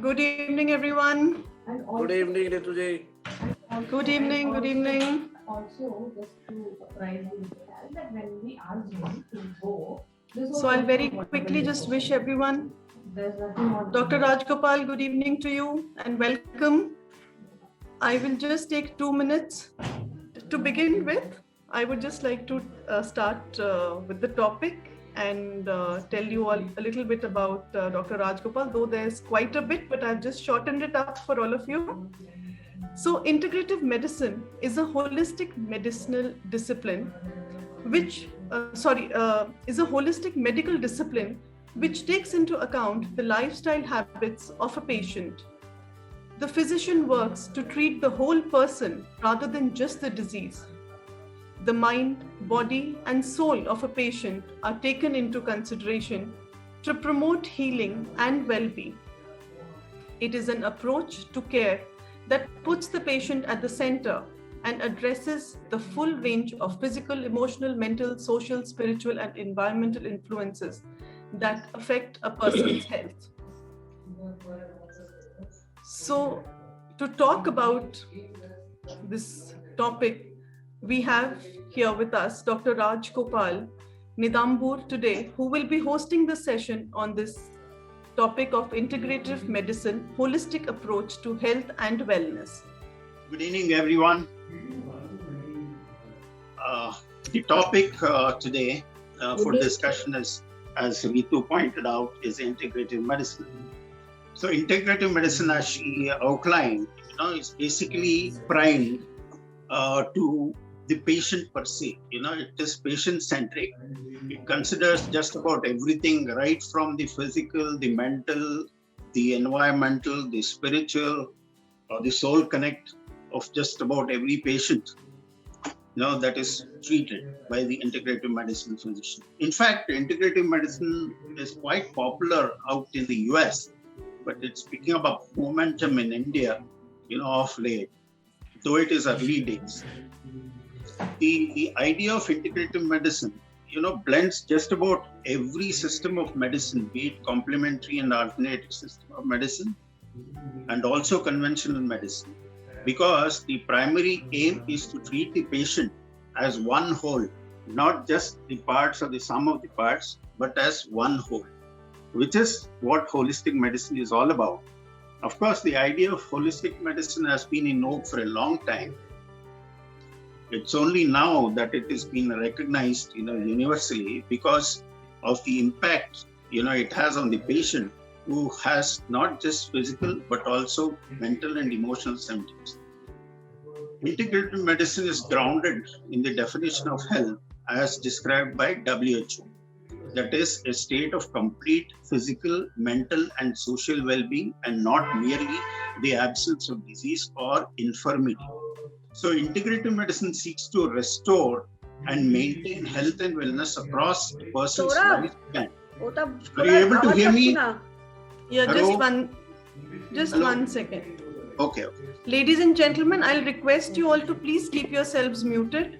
Good evening, everyone. Good evening, Rituji. Good evening. Good evening. Also, just to surprise you that when we asked him to go, So I'll very quickly just wish everyone. there's nothing on Dr. Rajgopal, good evening to you and welcome. I will just take 2 minutes to begin with. I would just like to start with the topic and tell you all a little bit about Dr. Rajgopal, though there's quite a bit, but I've just shortened it up for all of you. So integrative medicine is a holistic medicinal discipline, which, is a holistic medical discipline which takes into account the lifestyle habits of a patient. The physician works to treat the whole person rather than just the disease. The mind, body, and soul of a patient are taken into consideration to promote healing and well-being. It is an approach to care that puts the patient at the center and addresses the full range of physical, emotional, mental, social, spiritual, and environmental influences that affect a person's health. So, to talk about this topic, we have here with us Dr. Rajgopal Nidambur today, who will be hosting the session on this topic of integrative medicine, holistic approach to health and wellness. Good evening, everyone. The topic today for discussion is, as Ritu pointed out, is integrative medicine. So integrative medicine, as she outlined, is basically primed to the patient per se. It is patient-centric. It considers just about everything, right from the physical, the mental, the environmental, the spiritual, or the soul connect of just about every patient, that is treated by the integrative medicine physician. In fact, integrative medicine is quite popular out in the US, but it's picking up momentum in India, of late, though it is early days. The idea of integrative medicine, blends just about every system of medicine, be it complementary and alternative system of medicine, and also conventional medicine, because the primary aim is to treat the patient as one whole, not just the parts or the sum of the parts, but as one whole, which is what holistic medicine is all about. Of course, the idea of holistic medicine has been in vogue for a long time. It's only now that it has been recognized, universally because of the impact, it has on the patient who has not just physical, but also mental and emotional symptoms. Integrative medicine is grounded in the definition of health as described by WHO. That is a state of complete physical, mental, and social well-being, and not merely the absence of disease or infirmity. So integrative medicine seeks to restore and maintain health and wellness across a person's lifespan. Are you able to hear me? Yeah, Hello? just Hello? 1 second. Okay. Ladies and gentlemen, I'll request you all to please keep yourselves muted.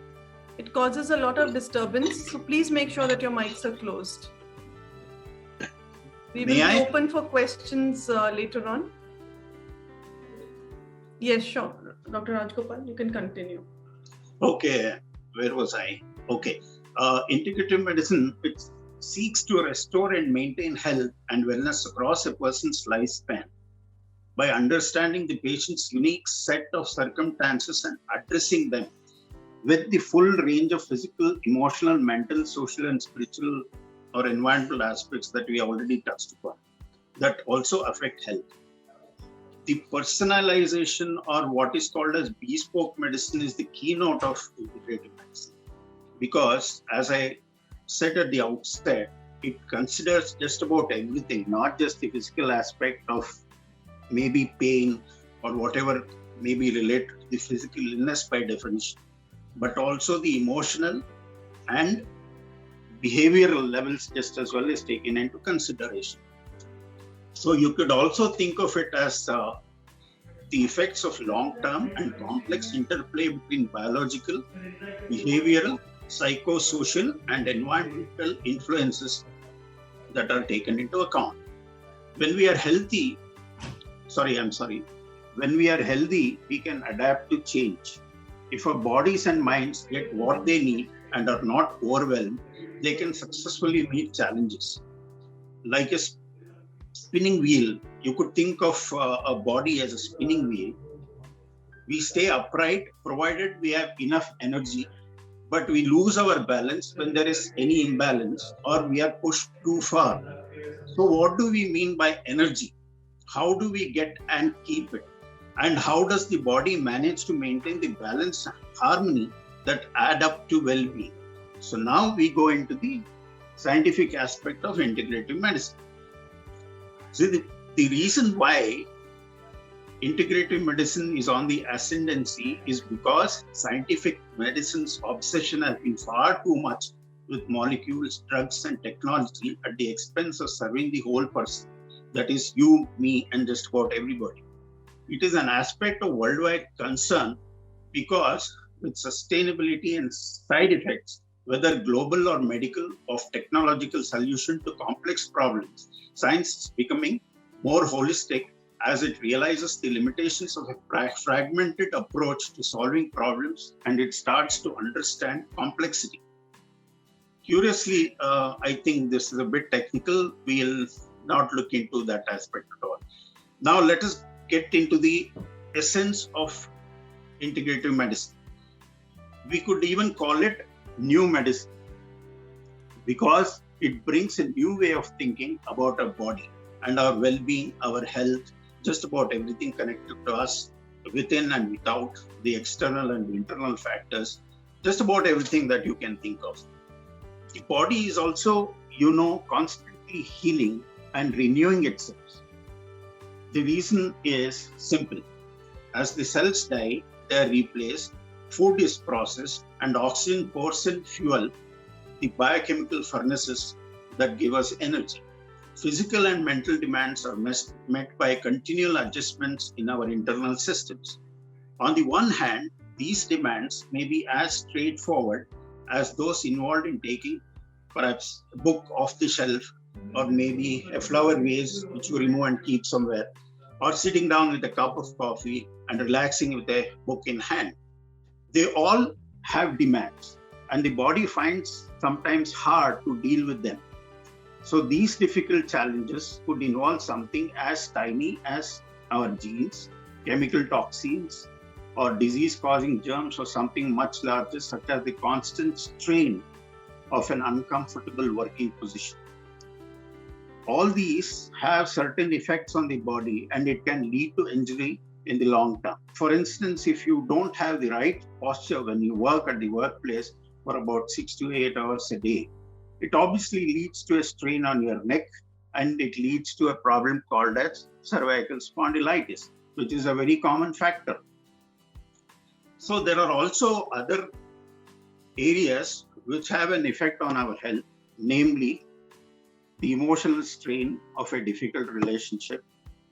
It causes a lot of disturbance, so please make sure that your mics are closed. We will be open for questions later on. Yes, sure. Dr. Rajgopal, you can continue. Okay, where was I? Okay. Integrative medicine, which seeks to restore and maintain health and wellness across a person's lifespan by understanding the patient's unique set of circumstances and addressing them with the full range of physical, emotional, mental, social, and spiritual or environmental aspects that we already touched upon that also affect health. The personalization, or what is called as bespoke medicine, is the keynote of integrative medicine, because as I said at the outset, it considers just about everything, not just the physical aspect of maybe pain or whatever may be related to the physical illness by definition, but also the emotional and behavioral levels just as well is taken into consideration. So you could also think of it as the effects of long-term and complex interplay between biological, behavioral, psychosocial, and environmental influences that are taken into account. When we are healthy, When we are healthy, we can adapt to change. If our bodies and minds get what they need and are not overwhelmed, they can successfully meet challenges. Like a spinning wheel, you could think of a body as a spinning wheel. We stay upright provided we have enough energy, but we lose our balance when there is any imbalance or we are pushed too far. So what do we mean by energy? How do we get and keep it? And how does the body manage to maintain the balance and harmony that add up to well-being? So now we go into the scientific aspect of integrative medicine. So the reason why integrative medicine is on the ascendancy is because scientific medicine's obsession has been far too much with molecules, drugs, and technology at the expense of serving the whole person. That is you, me, and just about everybody. It is an aspect of worldwide concern because with sustainability and side effects, whether global or medical, of technological solution to complex problems, science is becoming more holistic as it realizes the limitations of a fragmented approach to solving problems, and it starts to understand complexity. Curiously, I think this is a bit technical. We'll not look into that aspect at all. Now let us get into the essence of integrative medicine. We could even call it new medicine because it brings a new way of thinking about our body and our well-being, our health, just about everything connected to us within and without, the external and internal factors, just about everything that you can think of. The body is also, constantly healing and renewing itself. The reason is simple. As the cells die, they are replaced, food is processed, and oxygen pours in fuel the biochemical furnaces that give us energy. Physical and mental demands are met by continual adjustments in our internal systems. On the one hand, these demands may be as straightforward as those involved in taking perhaps a book off the shelf, or maybe a flower vase which you remove and keep somewhere, or sitting down with a cup of coffee and relaxing with a book in hand. They all have demands, and the body finds sometimes hard to deal with them. So these difficult challenges could involve something as tiny as our genes, chemical toxins, or disease-causing germs, or something much larger, such as the constant strain of an uncomfortable working position. All these have certain effects on the body, and it can lead to injury in the long term. For instance, if you don't have the right posture when you work at the workplace for about 6 to 8 hours a day, it obviously leads to a strain on your neck, and it leads to a problem called as cervical spondylitis, which is a very common factor. So there are also other areas which have an effect on our health, namely the emotional strain of a difficult relationship,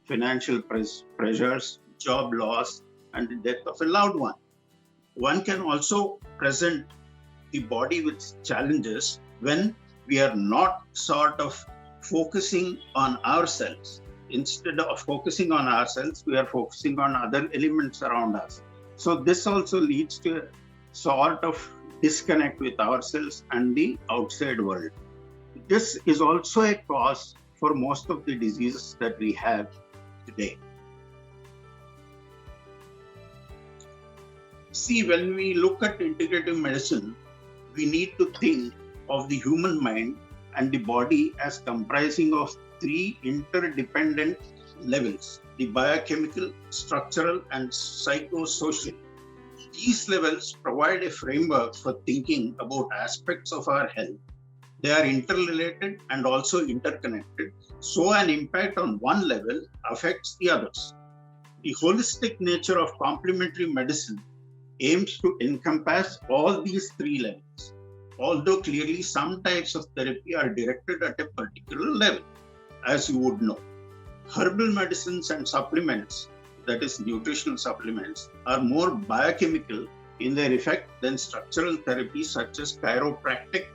financial pressures, job loss, and the death of a loved one. One can also present the body with challenges when we are not sort of focusing on ourselves. Instead of focusing on ourselves, we are focusing on other elements around us. So this also leads to a sort of disconnect with ourselves and the outside world. This is also a cause for most of the diseases that we have today. See, when we look at integrative medicine, we need to think of the human mind and the body as comprising of 3 interdependent levels: the biochemical, structural, and psychosocial. These levels provide a framework for thinking about aspects of our health. They are interrelated and also interconnected, so an impact on one level affects the others. The holistic nature of complementary medicine aims to encompass all these 3 levels, although clearly some types of therapy are directed at a particular level, as you would know. Herbal medicines and supplements, that is nutritional supplements, are more biochemical in their effect than structural therapies such as chiropractic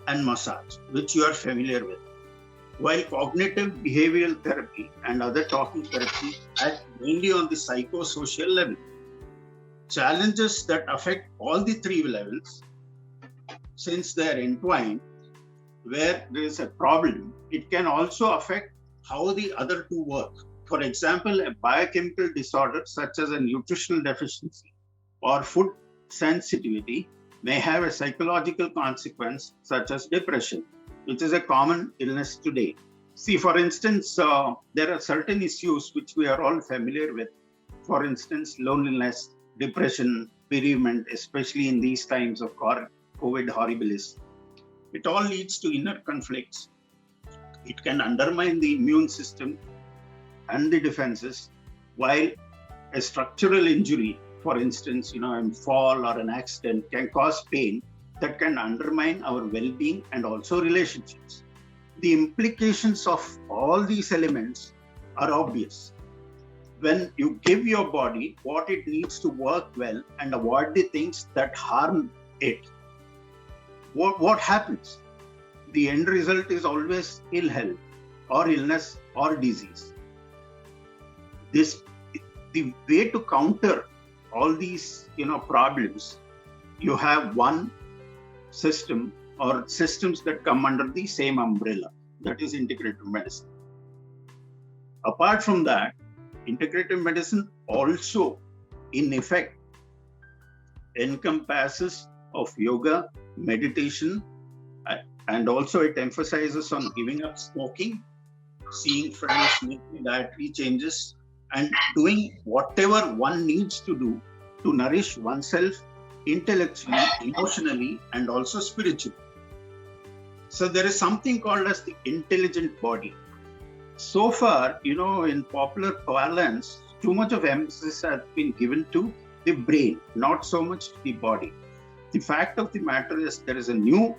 and massage, which you are familiar with. while cognitive behavioral therapy and other talking therapy act mainly on the psychosocial level. Challenges that affect all the three levels, since they are entwined, where there is a problem, it can also affect how the other two work. For example, a biochemical disorder such as a nutritional deficiency or food sensitivity may have a psychological consequence such as depression, which is a common illness today. See, for instance, there are certain issues which we are all familiar with. For instance, loneliness, depression, bereavement, especially in these times of COVID horribilis. It all leads to inner conflicts. It can undermine the immune system and the defenses, while a structural injury, for instance, a fall or an accident, can cause pain that can undermine our well-being and also relationships. The implications of all these elements are obvious. When you give your body what it needs to work well and avoid the things that harm it, what happens? The end result is always ill health or illness or disease. The way to counter all these problems, you have one system or systems that come under the same umbrella, that is integrative medicine. Apart from that, integrative medicine also in effect encompasses of yoga, meditation, and also it emphasizes on giving up smoking, seeing friends, making dietary changes, and doing whatever one needs to do to nourish oneself intellectually, emotionally, and also spiritually. So there is something called as the intelligent body. So far, in popular parlance, too much of emphasis has been given to the brain, not so much the body. The fact of the matter is there is a new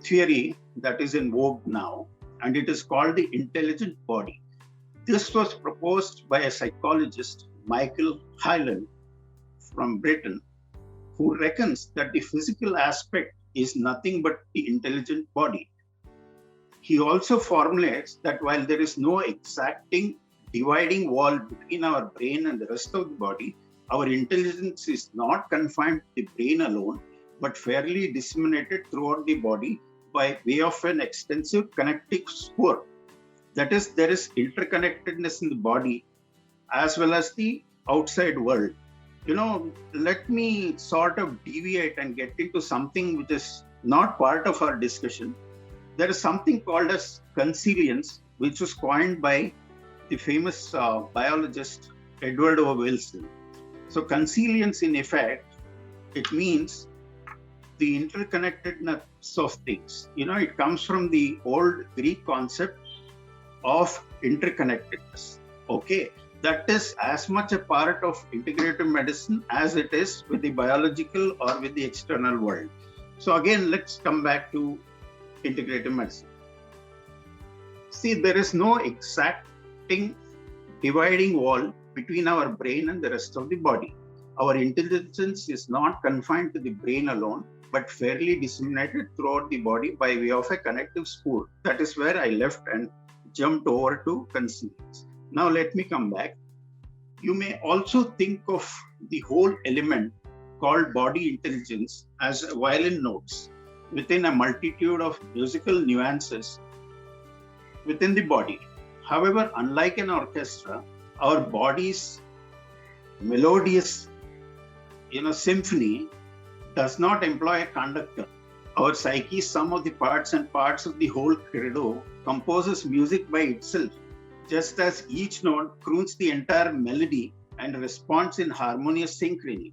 theory that is in vogue now, and it is called the intelligent body. This was proposed by a psychologist, Michael Hyland from Britain, who reckons that the physical aspect is nothing but the intelligent body. He also formulates that while there is no exacting dividing wall between our brain and the rest of the body, our intelligence is not confined to the brain alone, but fairly disseminated throughout the body by way of an extensive connective sphere. That is, there is interconnectedness in the body as well as the outside world. Let me sort of deviate and get into something which is not part of our discussion. There is something called as consilience, which was coined by the famous biologist Edward O. Wilson. So consilience in effect, it means the interconnectedness of things. It comes from the old Greek concept of interconnectedness. Okay, that is as much a part of integrative medicine as it is with the biological or with the external world. So again, let's come back to integrative medicine. See, there is no exacting dividing wall between our brain and the rest of the body. Our intelligence is not confined to the brain alone, but fairly disseminated throughout the body by way of a connective sphere. That is where I left and jumped over to consilience. Now let me come back. You may also think of the whole element called body intelligence as violin notes within a multitude of musical nuances within the body. However, unlike an orchestra, our body's melodious symphony does not employ a conductor. Our psyche, sum of the parts and parts of the whole credo, composes music by itself, just as each note croons the entire melody and responds in harmonious synchrony.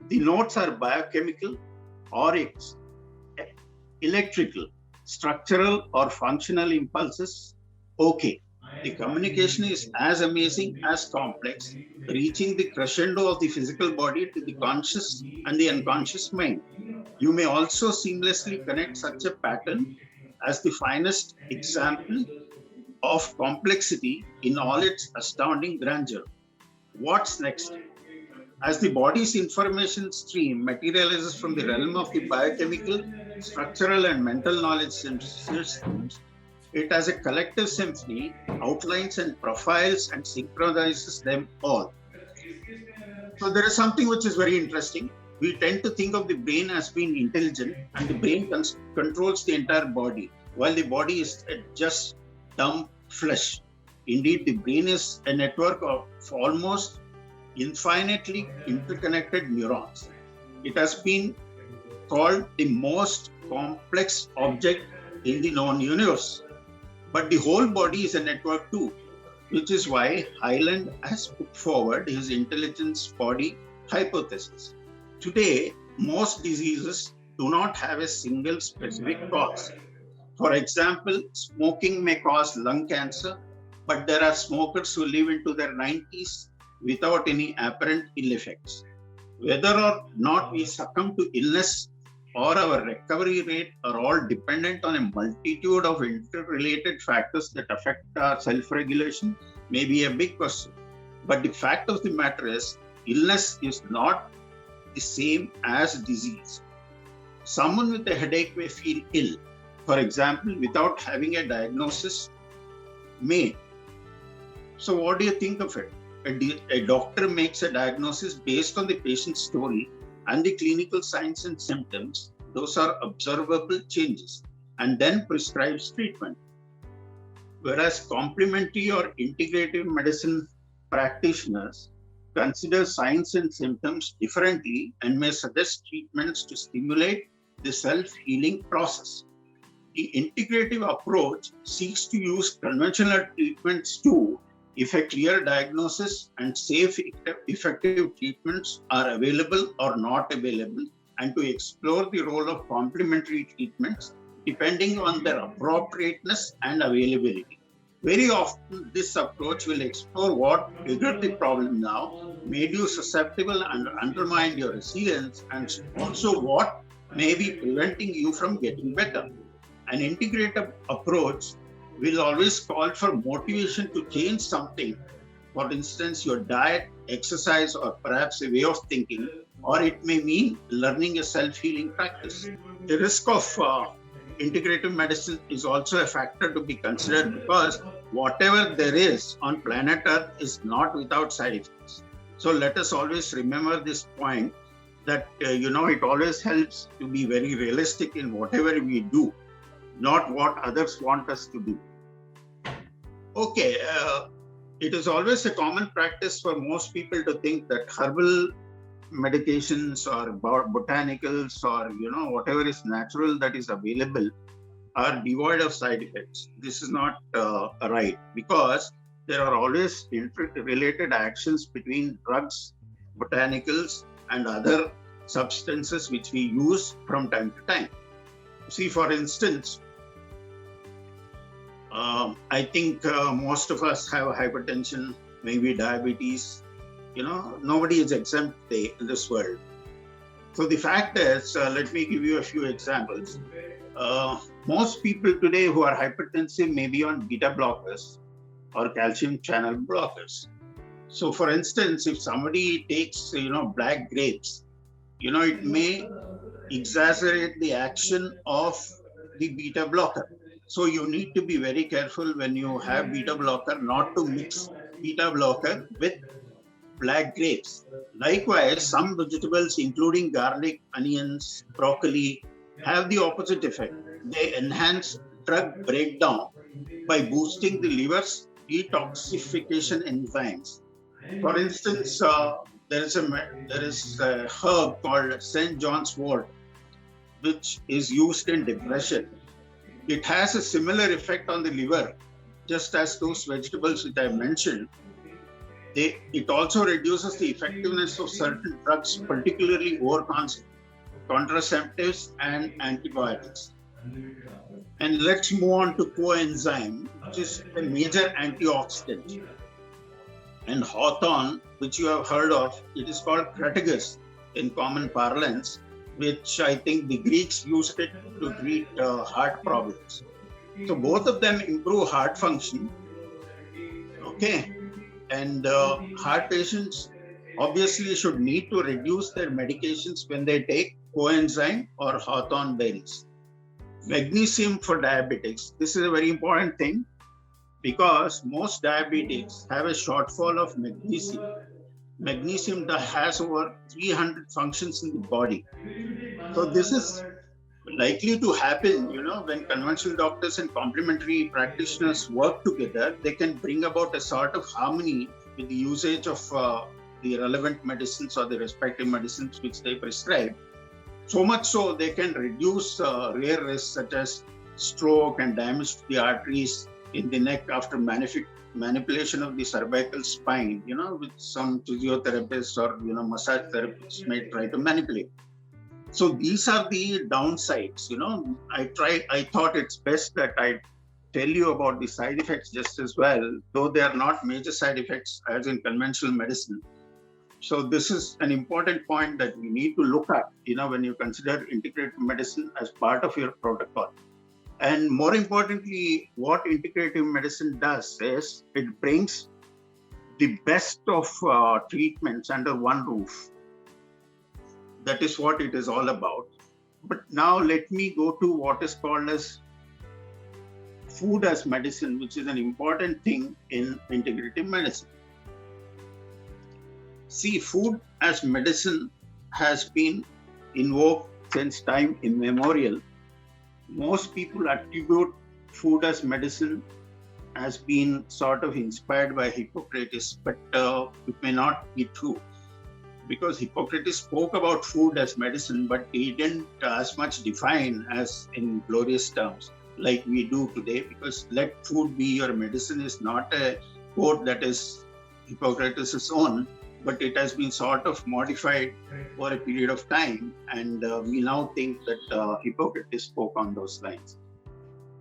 The notes are biochemical or electrical, structural or functional impulses. Okay, the communication is as amazing as complex, reaching the crescendo of the physical body to the conscious and the unconscious mind. You may also seamlessly connect such a pattern as the finest example of complexity in all its astounding grandeur. What's next? As the body's information stream materializes from the realm of the biochemical, structural, and mental knowledge systems, It as a collective symphony outlines and profiles and synchronizes them all. So there is something which is very interesting. We tend to think of the brain as being intelligent, and the brain controls the entire body, while the body is just dumb flesh. Indeed, the brain is a network of almost infinitely interconnected neurons. It has been called the most complex object in the known universe. But the whole body is a network too, which is why Hyland has put forward his intelligence body hypothesis. Today, most diseases do not have a single specific cause. For example, smoking may cause lung cancer, but there are smokers who live into their 90s without any apparent ill effects. Whether or not we succumb to illness or our recovery rate are all dependent on a multitude of interrelated factors that affect our self-regulation may be a big question. But the fact of the matter is, illness is not the same as disease. Someone with a headache may feel ill, for example, without having a diagnosis made. So what do you think of it? A doctor makes a diagnosis based on the patient's story and the clinical signs and symptoms. Those are observable changes, and then prescribes treatment. Whereas complementary or integrative medicine practitioners consider signs and symptoms differently and may suggest treatments to stimulate the self-healing process. The integrative approach seeks to use conventional treatments too, if a clear diagnosis and safe, effective treatments are available or not available, and to explore the role of complementary treatments depending on their appropriateness and availability. Very often, this approach will explore what triggered the problem now, made you susceptible and undermined your resilience, and also what may be preventing you from getting better. An integrative approach will always call for motivation to change something. For instance, your diet, exercise, or perhaps a way of thinking, or it may mean learning a self-healing practice. The risk of integrative medicine is also a factor to be considered, because whatever there is on planet Earth is not without side effects. So let us always remember this point, that it always helps to be very realistic in whatever we do, not what others want us to do. Okay, it is always a common practice for most people to think that herbal medications or botanicals or whatever is natural that is available are devoid of side effects. This is not right, because there are always interrelated actions between drugs, botanicals, and other substances which we use from time to time. See, for instance, I think most of us have hypertension, maybe diabetes. Nobody is exempt in this world. So the fact is, let me give you a few examples. Most people today who are hypertensive may be on beta blockers or calcium channel blockers. So for instance, if somebody takes, black grapes, it may exacerbate the action of the beta blocker. So you need to be very careful when you have beta blocker not to mix beta blocker with black grapes. Likewise, some vegetables, including garlic, onions, broccoli, have the opposite effect. They enhance drug breakdown by boosting the liver's detoxification enzymes. For instance, there is a herb called St. John's wort, which is used in depression. It has a similar effect on the liver, just as those vegetables which I mentioned. It also reduces the effectiveness of certain drugs, particularly over contraceptives and antibiotics. And let's move on to coenzyme, which is a major antioxidant. And hawthorn, which you have heard of, it is called crataegus in common parlance, which I think the Greeks used it to treat heart problems. So both of them improve heart function. Okay. And heart patients obviously should need to reduce their medications when they take coenzyme or hawthorn berries. Magnesium for diabetics. This is a very important thing because most diabetics have a shortfall of magnesium. Magnesium has over 300 functions in the body. So this is likely to happen, when conventional doctors and complementary practitioners work together, they can bring about a sort of harmony with the usage of the relevant medicines or the respective medicines which they prescribe. So much so they can reduce rare risks such as stroke and damage to the arteries in the neck after manipulation of the cervical spine, which some physiotherapists or massage therapists may try to manipulate. So these are the downsides. I thought it's best that I tell you about the side effects just as well, though they are not major side effects as in conventional medicine. So this is an important point that we need to look at, when you consider integrative medicine as part of your protocol. And more importantly, what integrative medicine does is it brings the best of treatments under one roof. That is what it is all about. But now let me go to what is called as food as medicine, which is an important thing in integrative medicine. See, food as medicine has been invoked since time immemorial. Most people attribute food as medicine as being sort of inspired by Hippocrates, but it may not be true. Because Hippocrates spoke about food as medicine, but he didn't as much define as in glorious terms like we do today, because let food be your medicine is not a quote that is Hippocrates' own, but it has been sort of modified for a period of time. And we now think that Hippocrates spoke on those lines.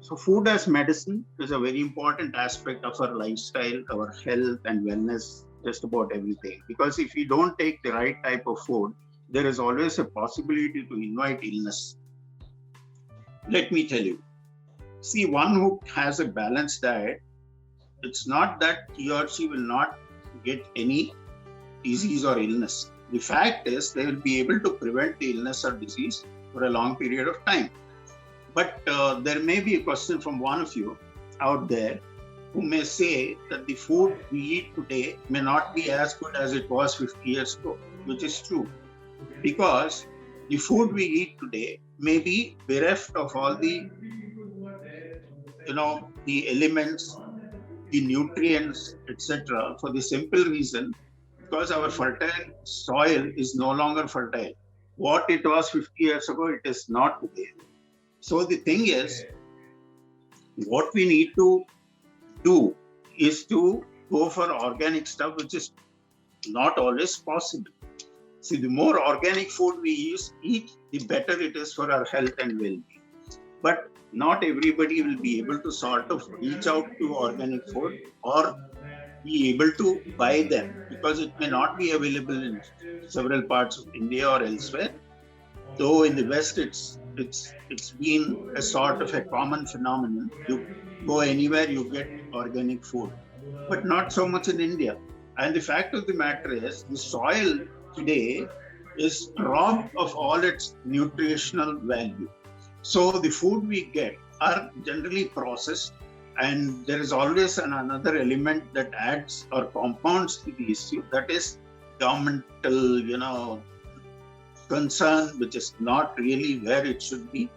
So food as medicine is a very important aspect of our lifestyle, our health and wellness, just about everything. Because if you don't take the right type of food, there is always a possibility to invite illness. Let me tell you. See, one who has a balanced diet, it's not that he or she will not get any disease or illness. The fact is they will be able to prevent the illness or disease for a long period of time. But there may be a question from one of you out there who may say that the food we eat today may not be as good as it was 50 years ago, which is true. Because the food we eat today may be bereft of all the, the elements, the nutrients, etc. for the simple reason because our fertile soil is no longer fertile. What it was 50 years ago, it is not today. So the thing is, what we need to do is to go for organic stuff, which is not always possible. See, the more organic food we eat, the better it is for our health and well-being. But not everybody will be able to sort of reach out to organic food or be able to buy them because it may not be available in several parts of India or elsewhere. Though in the West, it's been a sort of a common phenomenon. You go anywhere, you get organic food, but not so much in India. And the fact of the matter is, the soil today is robbed of all its nutritional value. So the food we get are generally processed, and there is always another element that adds or compounds to the issue, that is governmental, concern, which is not really where it should be.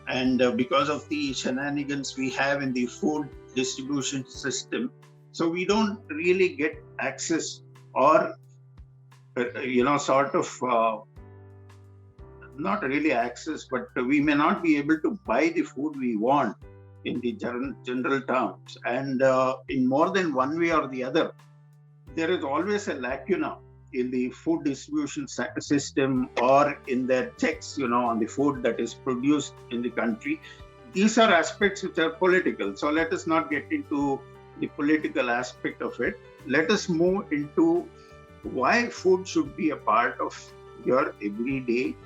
And because of the shenanigans we have in the food distribution system, so we don't really get access or, not really access, but we may not be able to buy the food we want in the general terms. And in more than one way or the other, there is always a lacuna in the food distribution system or in their checks, on the food that is produced in the country. These are aspects which are political. So let us not get into the political aspect of it. Let us move into why food should be a part of your everyday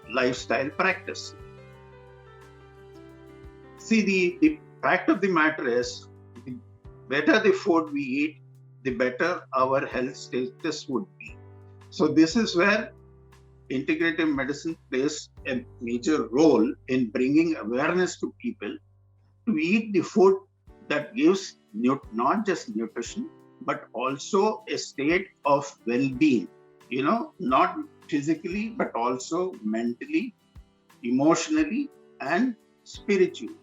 lifestyle practice. See, the fact of the matter is, the better the food we eat, the better our health status would be. So this is where integrative medicine plays a major role in bringing awareness to people to eat the food that gives not just nutrition, but also a state of well-being, not physically, but also mentally, emotionally, and spiritually.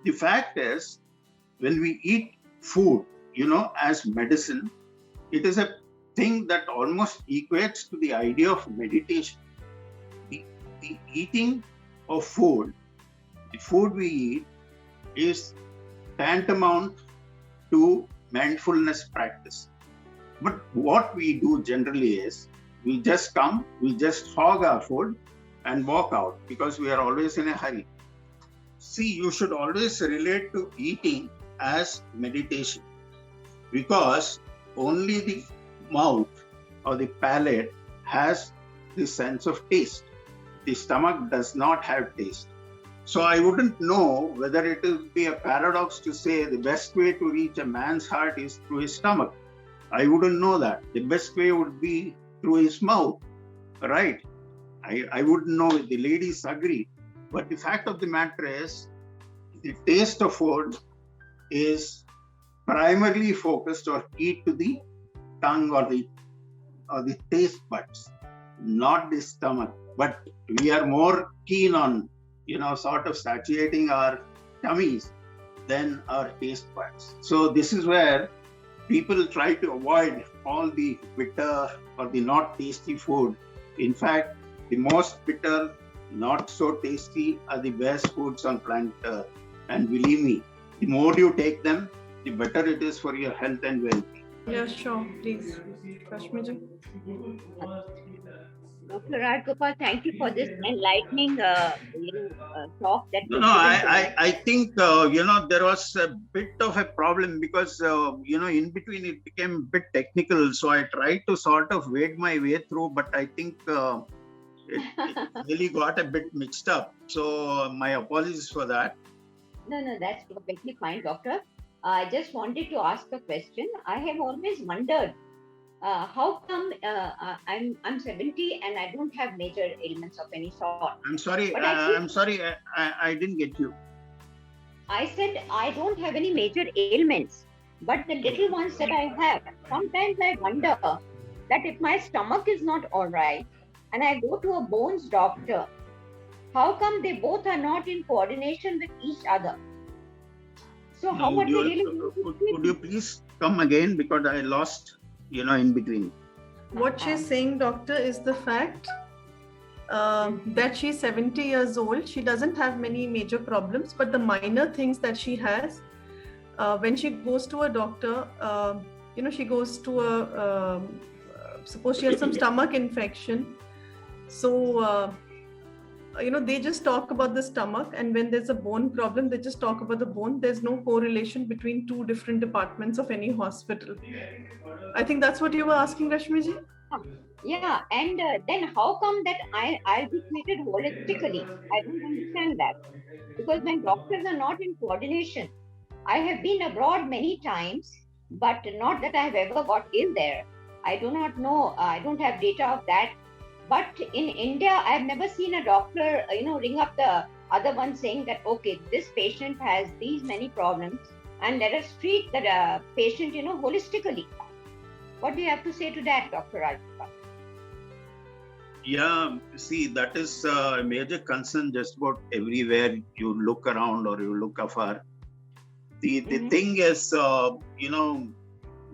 The fact is, when we eat food, as medicine, it is a thing that almost equates to the idea of meditation. The eating of food, the food we eat, is tantamount to mindfulness practice. But what we do generally is, we just come, we just hog our food and walk out because we are always in a hurry. See, you should always relate to eating as meditation, because only the mouth or the palate has the sense of taste. The stomach does not have taste. So I wouldn't know whether it would be a paradox to say the best way to reach a man's heart is through his stomach. I wouldn't know that. The best way would be through his mouth, right? I wouldn't know if the ladies agree. But the fact of the matter is, the taste of food is primarily focused or key to the tongue or the taste buds, not the stomach. But we are more keen on, sort of satiating our tummies than our taste buds. So this is where people try to avoid all the bitter or the not tasty food. In fact, the most bitter, not so tasty are the best foods on planet Earth. And believe me, the more you take them, the better it is for your health and well-being. Yeah, sure. Please, Rashmi ji. Dr. Rajgopal, thank you for this enlightening talk. I think, there was a bit of a problem because, in between it became a bit technical. So I tried to sort of wade my way through, but I think it really got a bit mixed up. So my apologies for that. No, that's perfectly fine, doctor. I just wanted to ask a question. I have always wondered, how come I'm 70 and I don't have major ailments of any sort? I'm sorry. I didn't get you. I said I don't have any major ailments, but the little ones that I have, sometimes I wonder that if my stomach is not all right and I go to a bones doctor, how come they both are not in coordination with each other? So how would you please come again, because I lost, in between. What she's saying, doctor, is the fact that she's 70 years old. She doesn't have many major problems, but the minor things that she has, when she goes to a doctor, she goes to suppose she has some stomach infection. So, they just talk about the stomach, and when there's a bone problem, they just talk about the bone. There's no correlation between two different departments of any hospital. I think that's what you were asking, Rashmi ji? Yeah, and then how come that I'll be treated holistically? I don't understand that. Because when doctors are not in coordination, I have been abroad many times, but not that I have ever got ill there. I do not know. I don't have data of that. But in India, I have never seen a doctor, ring up the other one saying that, okay, this patient has these many problems and let us treat the patient, holistically. What do you have to say to that, Dr. Rajgopal? Yeah, see, that is a major concern just about everywhere you look around or you look afar. The thing is,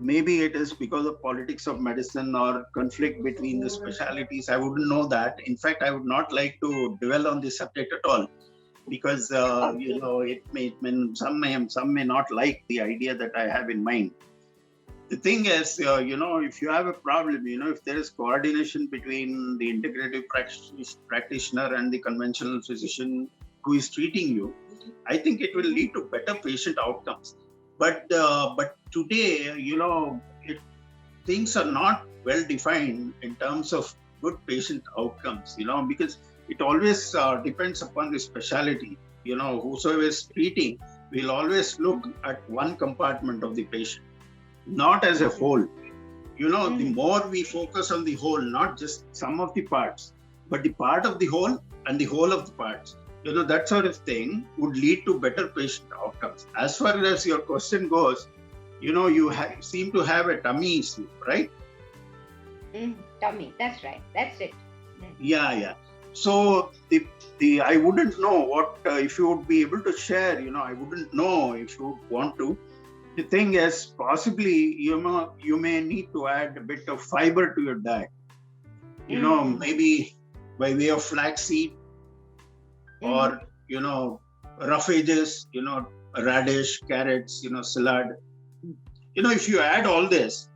maybe it is because of politics of medicine or conflict between the specialities. I wouldn't know that. In fact, I would not like to dwell on this subject at all, because some may not like the idea that I have in mind. The thing is, if you have a problem, if there is coordination between the integrative practitioner and the conventional physician who is treating you, I think it will lead to better patient outcomes. But today, things are not well defined in terms of good patient outcomes, because it always depends upon the specialty. Whosoever is treating will always look at one compartment of the patient, not as a whole. The more we focus on the whole, not just some of the parts, but the part of the whole and the whole of the parts. That sort of thing would lead to better patient outcomes. As far as your question goes, you seem to have a tummy issue, right? Tummy, that's right. That's it. Yeah. So the I wouldn't know what if you would be able to share. I wouldn't know if you would want to. The thing is, possibly you may need to add a bit of fiber to your diet. Maybe by way of flaxseed or rough edges. Radish, carrots. Salad. If you add all this,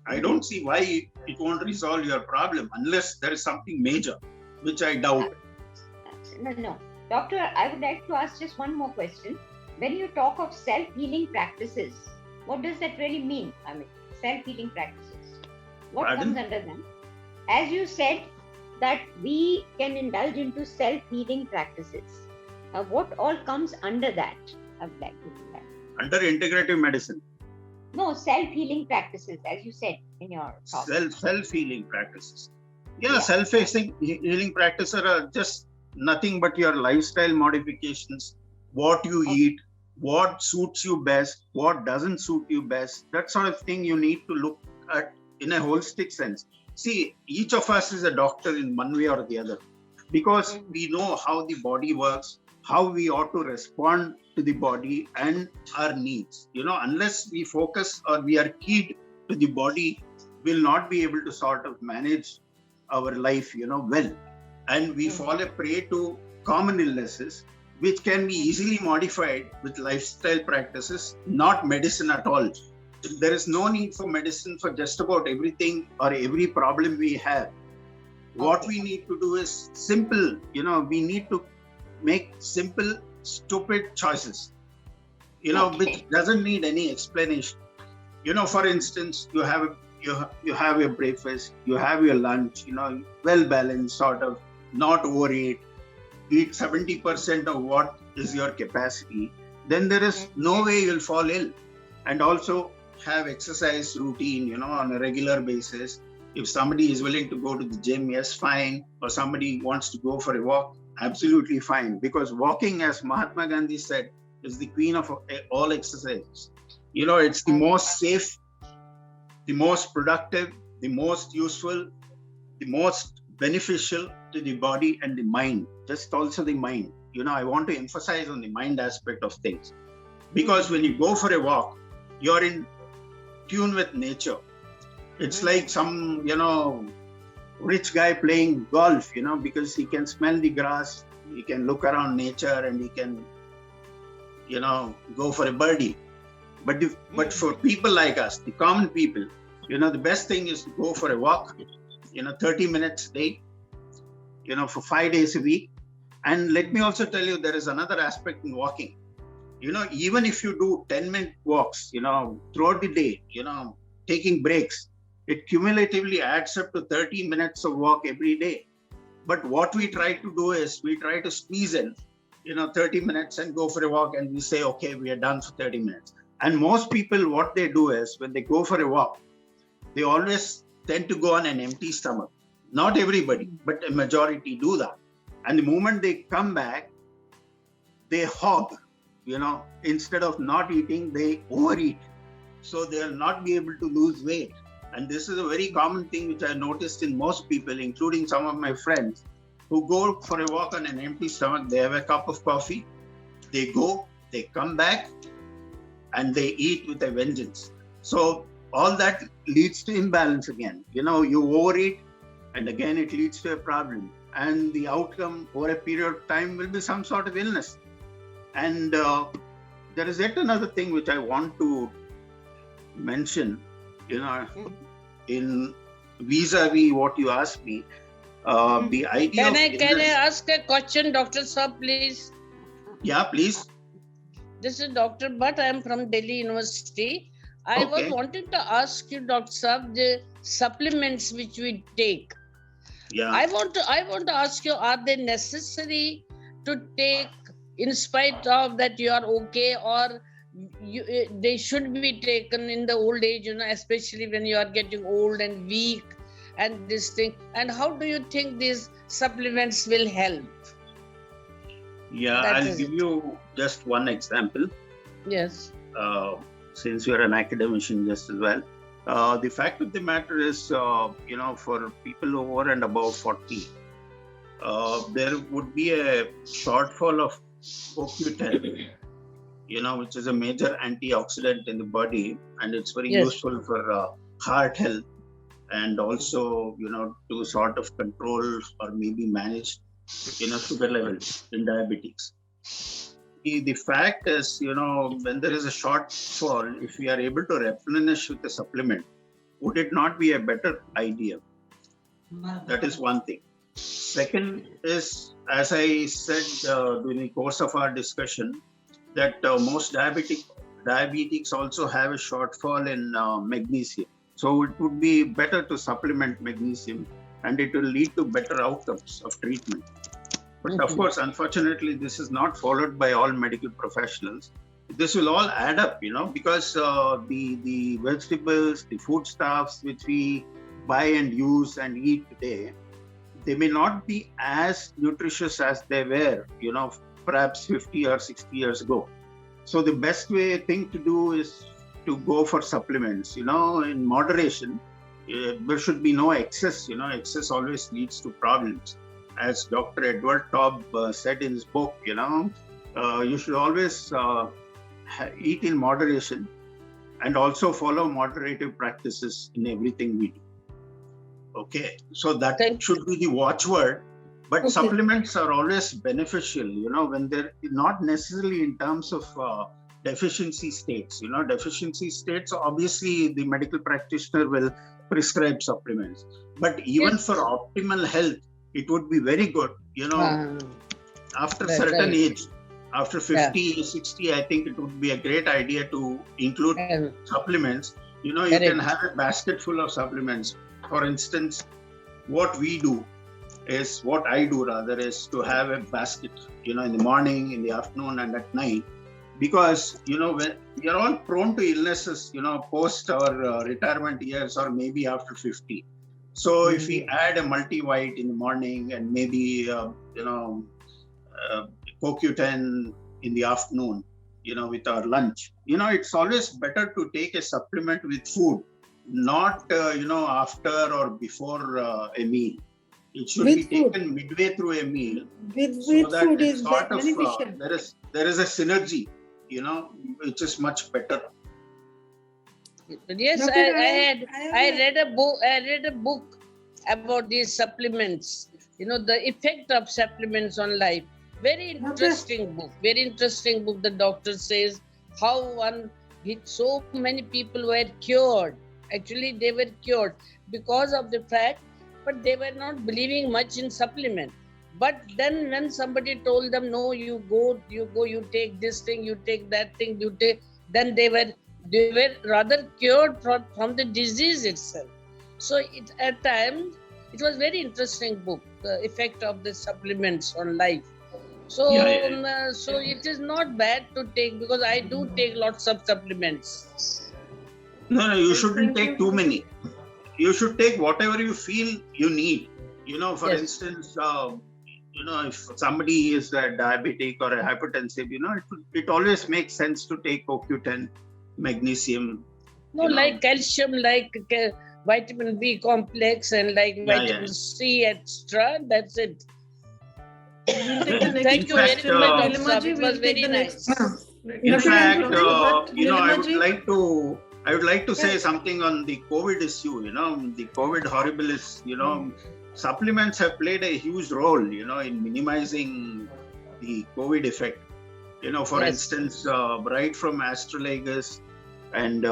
I don't see why it won't resolve your problem unless there is something major, which I doubt. No. Doctor, I would like to ask just one more question. When you talk of self-healing practices, what does that really mean? I mean, self-healing practices. What Pardon? comes under them? As you said that we can indulge into self-healing practices. What all comes under that? I would like to know that. Under integrative medicine. No, self-healing practices, as you said in your talk. Self-healing practices. Self-healing practices are just nothing but your lifestyle modifications, what you eat, what suits you best, what doesn't suit you best. That sort of thing you need to look at in a holistic sense. See, each of us is a doctor in one way or the other because we know how the body works, how we ought to respond to the body and our needs. Unless we focus or we are keyed to the body, we'll not be able to sort of manage our life, well. And we fall a prey to common illnesses, which can be easily modified with lifestyle practices, not medicine at all. There is no need for medicine for just about everything or every problem we have. What we need to do is simple, we need to make simple, stupid choices, which doesn't need any explanation. For instance, you have your breakfast, you have your lunch, well balanced, sort of, not overeat, eat 70% of what is your capacity. Then there is no way you'll fall ill. And also have exercise routine, on a regular basis. If somebody is willing to go to the gym, yes, fine. Or somebody wants to go for a walk, absolutely fine. Because walking, as Mahatma Gandhi said, is the queen of all exercises. It's the most safe, the most productive, the most useful, the most beneficial to the body and the mind. Just also the mind. I want to emphasize on the mind aspect of things. Because when you go for a walk, you're in tune with nature. It's like some, rich guy playing golf, because he can smell the grass, he can look around nature and he can, go for a birdie. But for people like us, the common people, the best thing is to go for a walk, 30 minutes a day, for 5 days a week. And let me also tell you, there is another aspect in walking. Even if you do 10-minute walks, throughout the day, taking breaks, it cumulatively adds up to 30 minutes of walk every day. But what we try to do is we try to squeeze in, 30 minutes and go for a walk and we say, okay, we are done for 30 minutes. And most people, what they do is when they go for a walk, they always tend to go on an empty stomach. Not everybody, but a majority do that. And the moment they come back, they hog, instead of not eating, they overeat. So they'll not be able to lose weight. And this is a very common thing which I noticed in most people, including some of my friends, who go for a walk on an empty stomach. They have a cup of coffee, they go, they come back, and they eat with a vengeance. So all that leads to imbalance again. You overeat, and again it leads to a problem. And the outcome over a period of time will be some sort of illness. And there is yet another thing which I want to mention, in vis-a-vis what you asked me. The idea Can I ask a question, Dr. Saab, please? Yeah, please. This is Dr. Bhatt. I am from Delhi University. I was wanting to ask you, Dr. Saab, the supplements which we take. Yeah. I want to ask you, are they necessary to take in spite of that you are okay, or they should be taken in the old age, especially when you are getting old and weak? and this thing. And how do you think these supplements will help? Yeah, That I'll is give it. you just one example. Yes. Since you're an academician just as well. The fact of the matter is, for people over and above 40, there would be a shortfall of CoQ10, which is a major antioxidant in the body, and it's very Yes. useful for heart health, and also, to sort of control or maybe manage, sugar levels in diabetics. The fact is, when there is a shortfall, if we are able to replenish with a supplement, would it not be a better idea? That is one thing. Second is, as I said during the course of our discussion, that most diabetics also have a shortfall in magnesium. So it would be better to supplement magnesium, and it will lead to better outcomes of treatment. But of course, unfortunately, this is not followed by all medical professionals. This will all add up, because the vegetables, the foodstuffs which we buy and use and eat today, they may not be as nutritious as they were, perhaps 50 or 60 years ago. So the best thing to do is to go for supplements, in moderation. There should be no excess, excess always leads to problems. As Dr. Edward Taub said in his book, you should always eat in moderation and also follow moderative practices in everything we do. Okay, so that should be the watchword. But supplements are always beneficial, when they're not necessarily in terms of deficiency states. Deficiency states, obviously the medical practitioner will prescribe supplements. But even for optimal health, it would be very good, after a certain age, after 50, 60, I think it would be a great idea to include supplements. You can have a basket full of supplements. For instance, what I do is to have a basket, in the morning, in the afternoon, and at night. Because, when we are all prone to illnesses, post our retirement years or maybe after 50. So if we add a multivite in the morning and maybe, CoQ10 in the afternoon, with our lunch, it's always better to take a supplement with food, not, after or before a meal. It should be taken midway through a meal. With that food it's is sort of, beneficial. there is a synergy, which is much better. Yes, Doctor, I read a book about these supplements. The effect of supplements on life. Very interesting book. Very interesting book. The doctor says how so many people were cured. Actually, they were cured because of the fact, but they were not believing much in supplement. But then when somebody told them, no, you take this thing, you take that thing, then they were rather cured from the disease itself. So at times, it was very interesting book, the effect of the supplements on life. So, so it is not bad to take, because I do take lots of supplements. No, you shouldn't take too many. You should take whatever you feel you need. For instance, if somebody is a diabetic or a hypertensive, it always makes sense to take CoQ10, magnesium. No, like calcium, like vitamin B complex, and like vitamin C, extra. That's it. We'll take the next Thank you very question. much, Dr. Nilima ji, It we'll was take very the nice. next. In fact, Nilima I would ji? like to say something on the COVID issue. The COVID horribilis. Supplements have played a huge role. In minimizing the COVID effect. For instance, right from astragalus and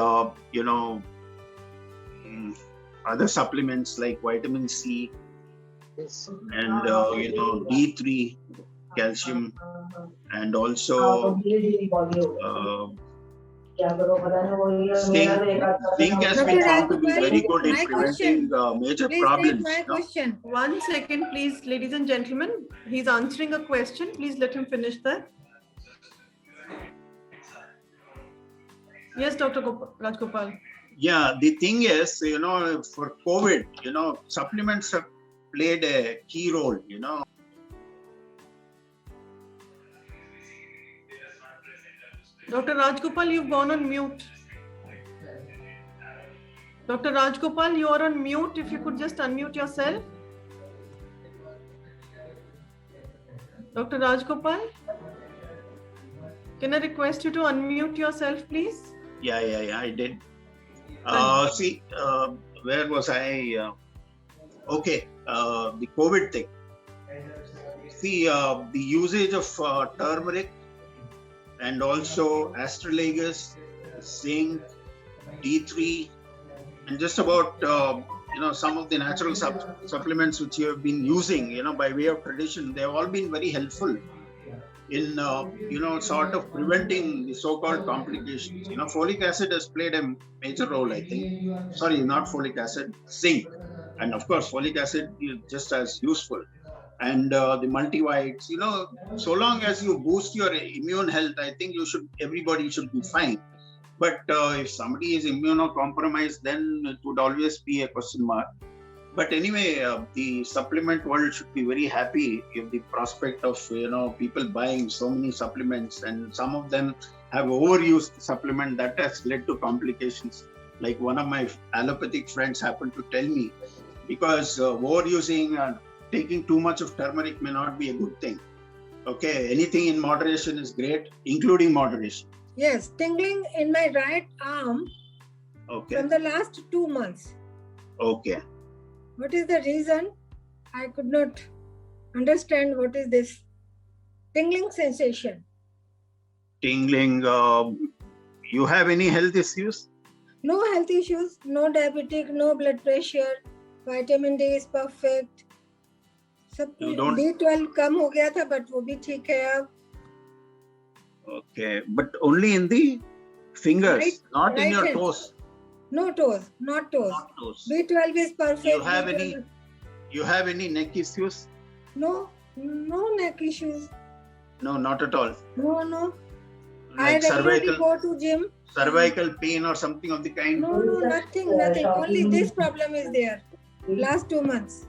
other supplements like vitamin C and D3, calcium, and also zinc has been found to be very good in preventing major problems. My question. 1 second, please, ladies and gentlemen. He's answering a question. Please let him finish that. Yes, Dr. Rajgopal. Yeah, the thing is, for COVID, supplements have played a key role, Dr. Rajgopal, you've gone on mute. Dr. Rajgopal, you are on mute. If you could just unmute yourself. Dr. Rajgopal, can I request you to unmute yourself, please? Yeah, I did. See, where was I? Okay, the COVID thing. See, the usage of turmeric and also astragalus, zinc, D3, and just about some of the natural supplements which you have been using, by way of tradition, they have all been very helpful in sort of preventing the so-called complications. Folic acid has played a major role, I think. Sorry, not folic acid, zinc, and of course folic acid is just as useful. And the multivites, so long as you boost your immune health, I think everybody should be fine. But if somebody is immunocompromised, then it would always be a question mark. But anyway, the supplement world should be very happy if the prospect of people buying so many supplements, and some of them have overused the supplement that has led to complications. Like one of my allopathic friends happened to tell me, because overusing and taking too much of turmeric may not be a good thing. Okay, anything in moderation is great, including moderation. Yes, tingling in my right arm Okay. from the last 2 months. Okay. What is the reason? I could not understand what is this tingling sensation. Tingling. You have any health issues? No health issues, no diabetic, no blood pressure, vitamin D is perfect. सब You don't- B12 कम हो गया था, but वो भी ठीक है अब. Okay, but only in the fingers, Right- not in right your hand. toes. No toes, not toes. Not toes. B12 is perfect. You have B12 You have any neck issues? No neck issues. No, not at all. No. I Like regularly go to gym. cervical pain or something of the kind. No, nothing. Only this problem is there. Last 2 months.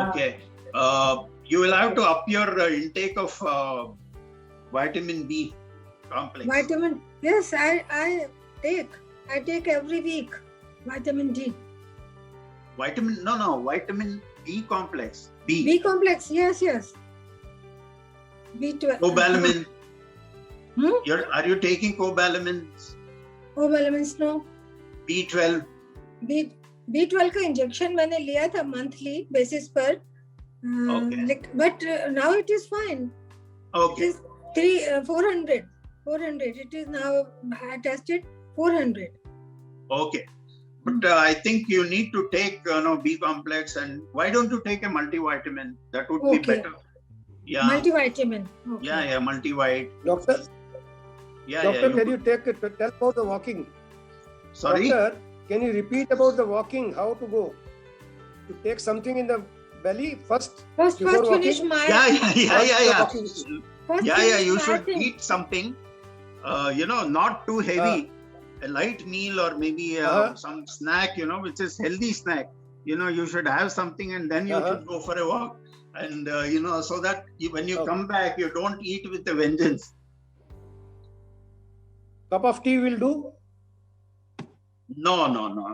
Okay. You will have to up your intake of vitamin B complex. Vitamin. Yes, I take every week vitamin D. Vitamin B complex. B. B complex. Yes. B12. Cobalamin. Hmm? Are you taking cobalamin? Cobalamin no. B12. B12 का injection मैंने लिया था monthly basis पर. Okay. But now it is fine. Okay. It is 400. It is now tested 400. Okay. But I think you need to take B complex, and why don't you take a multivitamin? That would be Okay. better. Yeah. Multivitamin. Okay. Yeah, multivite. Doctor, Yeah, doctor, yeah. can you tell about the walking? Sorry? Doctor, can you repeat about the walking? How to go? To take something in the belly first. First Before finish walking? my. Yeah. First Yeah, finish you my should thing. eat something, not too heavy. A light meal or maybe some snack, which is healthy snack. You should have something, and then you should go for a walk. And, so that when you come back, you don't eat with a vengeance. Cup of tea will do. No.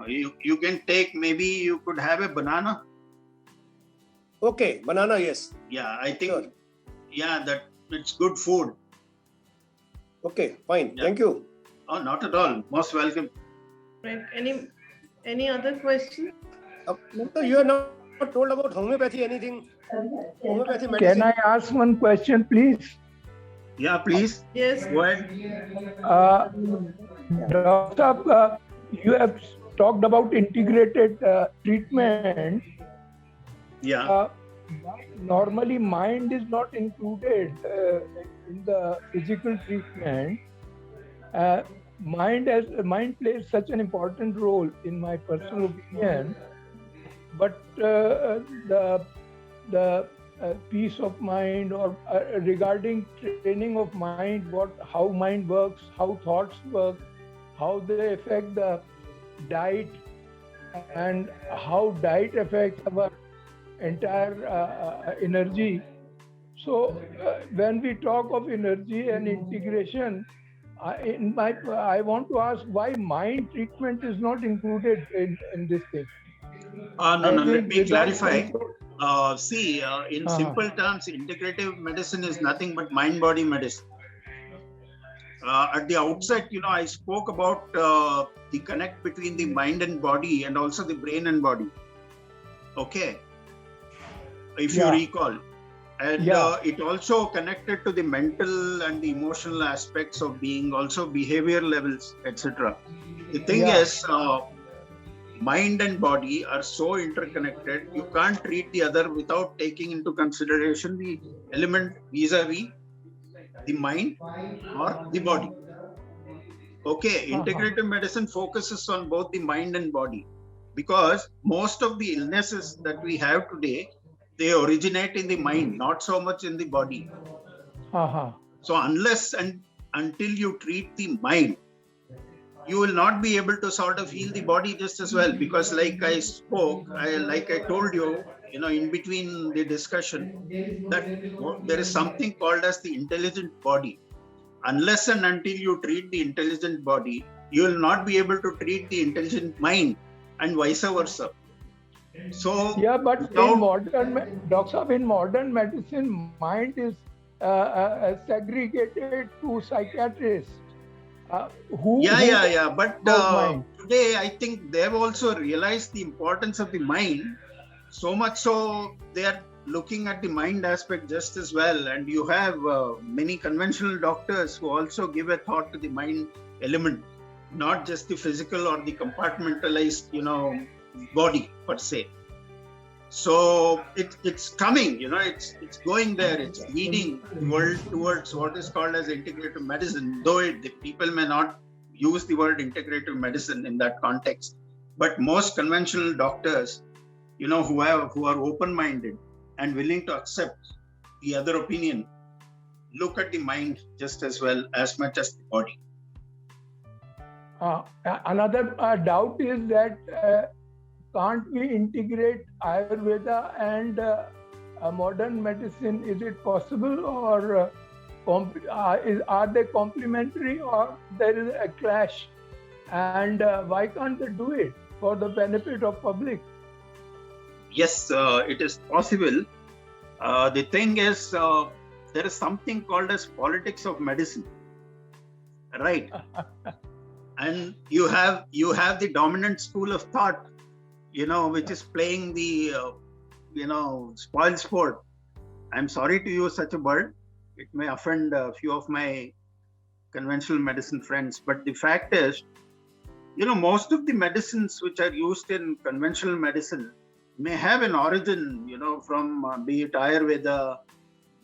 You can take, maybe you could have a banana. Okay, banana, yes. Yeah, I think, Sure. that it's good food. Okay, fine. Yeah. Thank you. Oh, not at all. Most welcome. Right. Any other questions? Doctor, you have not told about homeopathy anything. Homeopathy Can medicine. I ask one question, please? Yeah, please. Yes. Go ahead. Doctor, you have talked about integrated treatment. Yeah. Normally, mind is not included in the physical treatment. Mind plays such an important role, in my personal opinion. But the peace of mind, or regarding training of mind, how mind works, how thoughts work, how they affect the diet and how diet affects our entire energy. So when we talk of energy and integration, I want to ask why mind treatment is not included in this thing. No, let think me without clarify. also- In simple terms, integrative medicine is nothing but mind-body medicine. At the outset, I spoke about the connect between the mind and body and also the brain and body. Okay. If you Yeah. recall. And Yeah. it also connected to the mental and the emotional aspects of being, also behavior levels, etc. The thing Yeah. is, mind and body are so interconnected, you can't treat the other without taking into consideration the element vis-a-vis the mind or the body. Okay, integrative medicine focuses on both the mind and body because most of the illnesses that we have today, they originate in the mind, not so much in the body. So unless and until you treat the mind, you will not be able to sort of heal the body just as well. Because like I spoke, like I told you, in between the discussion, that there is something called as the intelligent body. Unless and until you treat the intelligent body, you will not be able to treat the intelligent mind and vice versa. So yeah, but in modern medicine, mind is segregated to psychiatrists. But today I think they've also realized the importance of the mind, so much so they are looking at the mind aspect just as well. And you have many conventional doctors who also give a thought to the mind element, not just the physical or the compartmentalized, body per se. So it's coming, it's going there. It's leading the world towards what is called as integrative medicine, though the people may not use the word integrative medicine in that context. But most conventional doctors, who are open-minded and willing to accept the other opinion, look at the mind just as well as much as the body. Another doubt is that can't we integrate Ayurveda and modern medicine? Is it possible, or are they complementary, or there is a clash? And why can't they do it for the benefit of public? Yes, it is possible. The thing is, there is something called as politics of medicine, right? And you have the dominant school of thought, which is playing the, spoil sport. I'm sorry to use such a word. It may offend a few of my conventional medicine friends. But the fact is, most of the medicines which are used in conventional medicine may have an origin, from be it Ayurveda,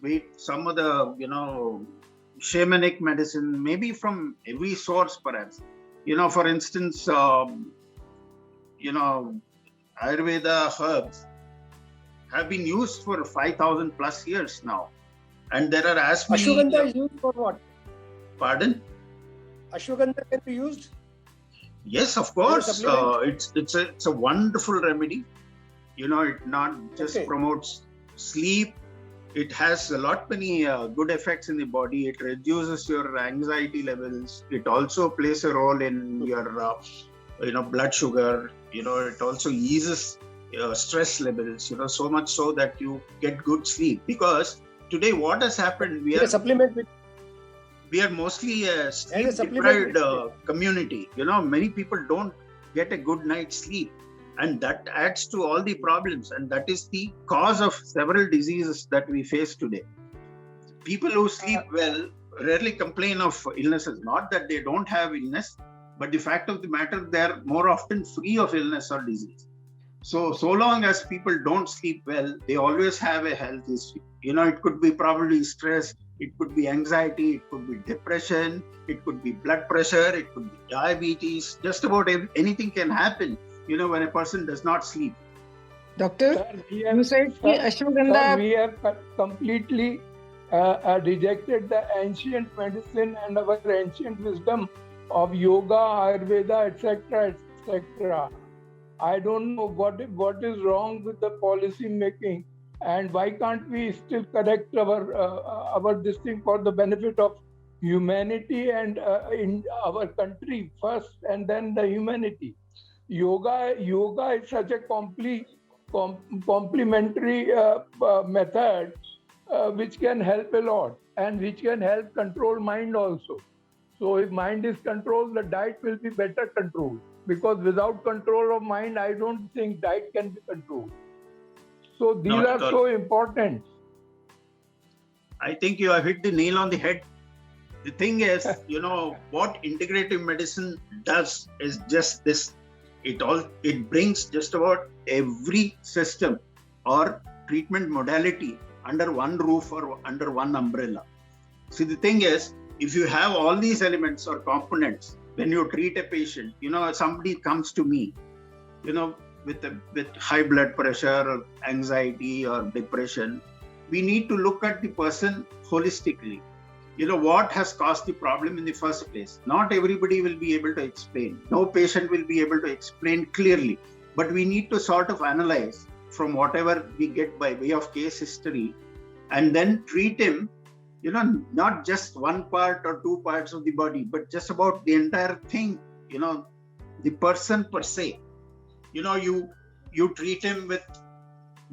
be it some of the, shamanic medicine, maybe from every source perhaps. For instance, Ayurveda herbs have been used for 5,000 plus years now. And there are as many... Ashwagandha is used for what? Pardon? Ashwagandha can be used? Yes, of course. It's a wonderful remedy. It not just promotes sleep. It has a lot many good effects in the body. It reduces your anxiety levels. It also plays a role in your blood sugar. It also eases stress levels. So much so that you get good sleep. Because today, what has happened? We are mostly a sleep-deprived community. Many people don't get a good night's sleep. And that adds to all the problems. And that is the cause of several diseases that we face today. People who sleep well rarely complain of illnesses. Not that they don't have illness, but the fact of the matter, they're more often free of illness or disease. So long as people don't sleep well, they always have a health issue. It could be probably stress, it could be anxiety, it could be depression, it could be blood pressure, it could be diabetes. Just about anything can happen, when a person does not sleep. Doctor, you said ashwagandha. We have completely rejected the ancient medicine and our ancient wisdom of yoga, Ayurveda, etc., etc. I don't know what is wrong with the policy making, and why can't we still correct our this thing for the benefit of humanity and in our country first, and then the humanity. Yoga is such a complementary method which can help a lot, and which can help control mind also. So if mind is controlled, the diet will be better controlled, because without control of mind, I don't think diet can be controlled. So these Not are at all. so important. I think you have hit the nail on the head. The thing is, what integrative medicine does is just this. It brings just about every system or treatment modality under one roof or under one umbrella. See, the thing is, if you have all these elements or components, when you treat a patient, somebody comes to me, with high blood pressure or anxiety or depression, we need to look at the person holistically. What has caused the problem in the first place. Not everybody will be able to explain. No patient will be able to explain clearly. But we need to sort of analyze from whatever we get by way of case history, and then treat him, not just one part or two parts of the body, but just about the entire thing, the person per se. You treat him with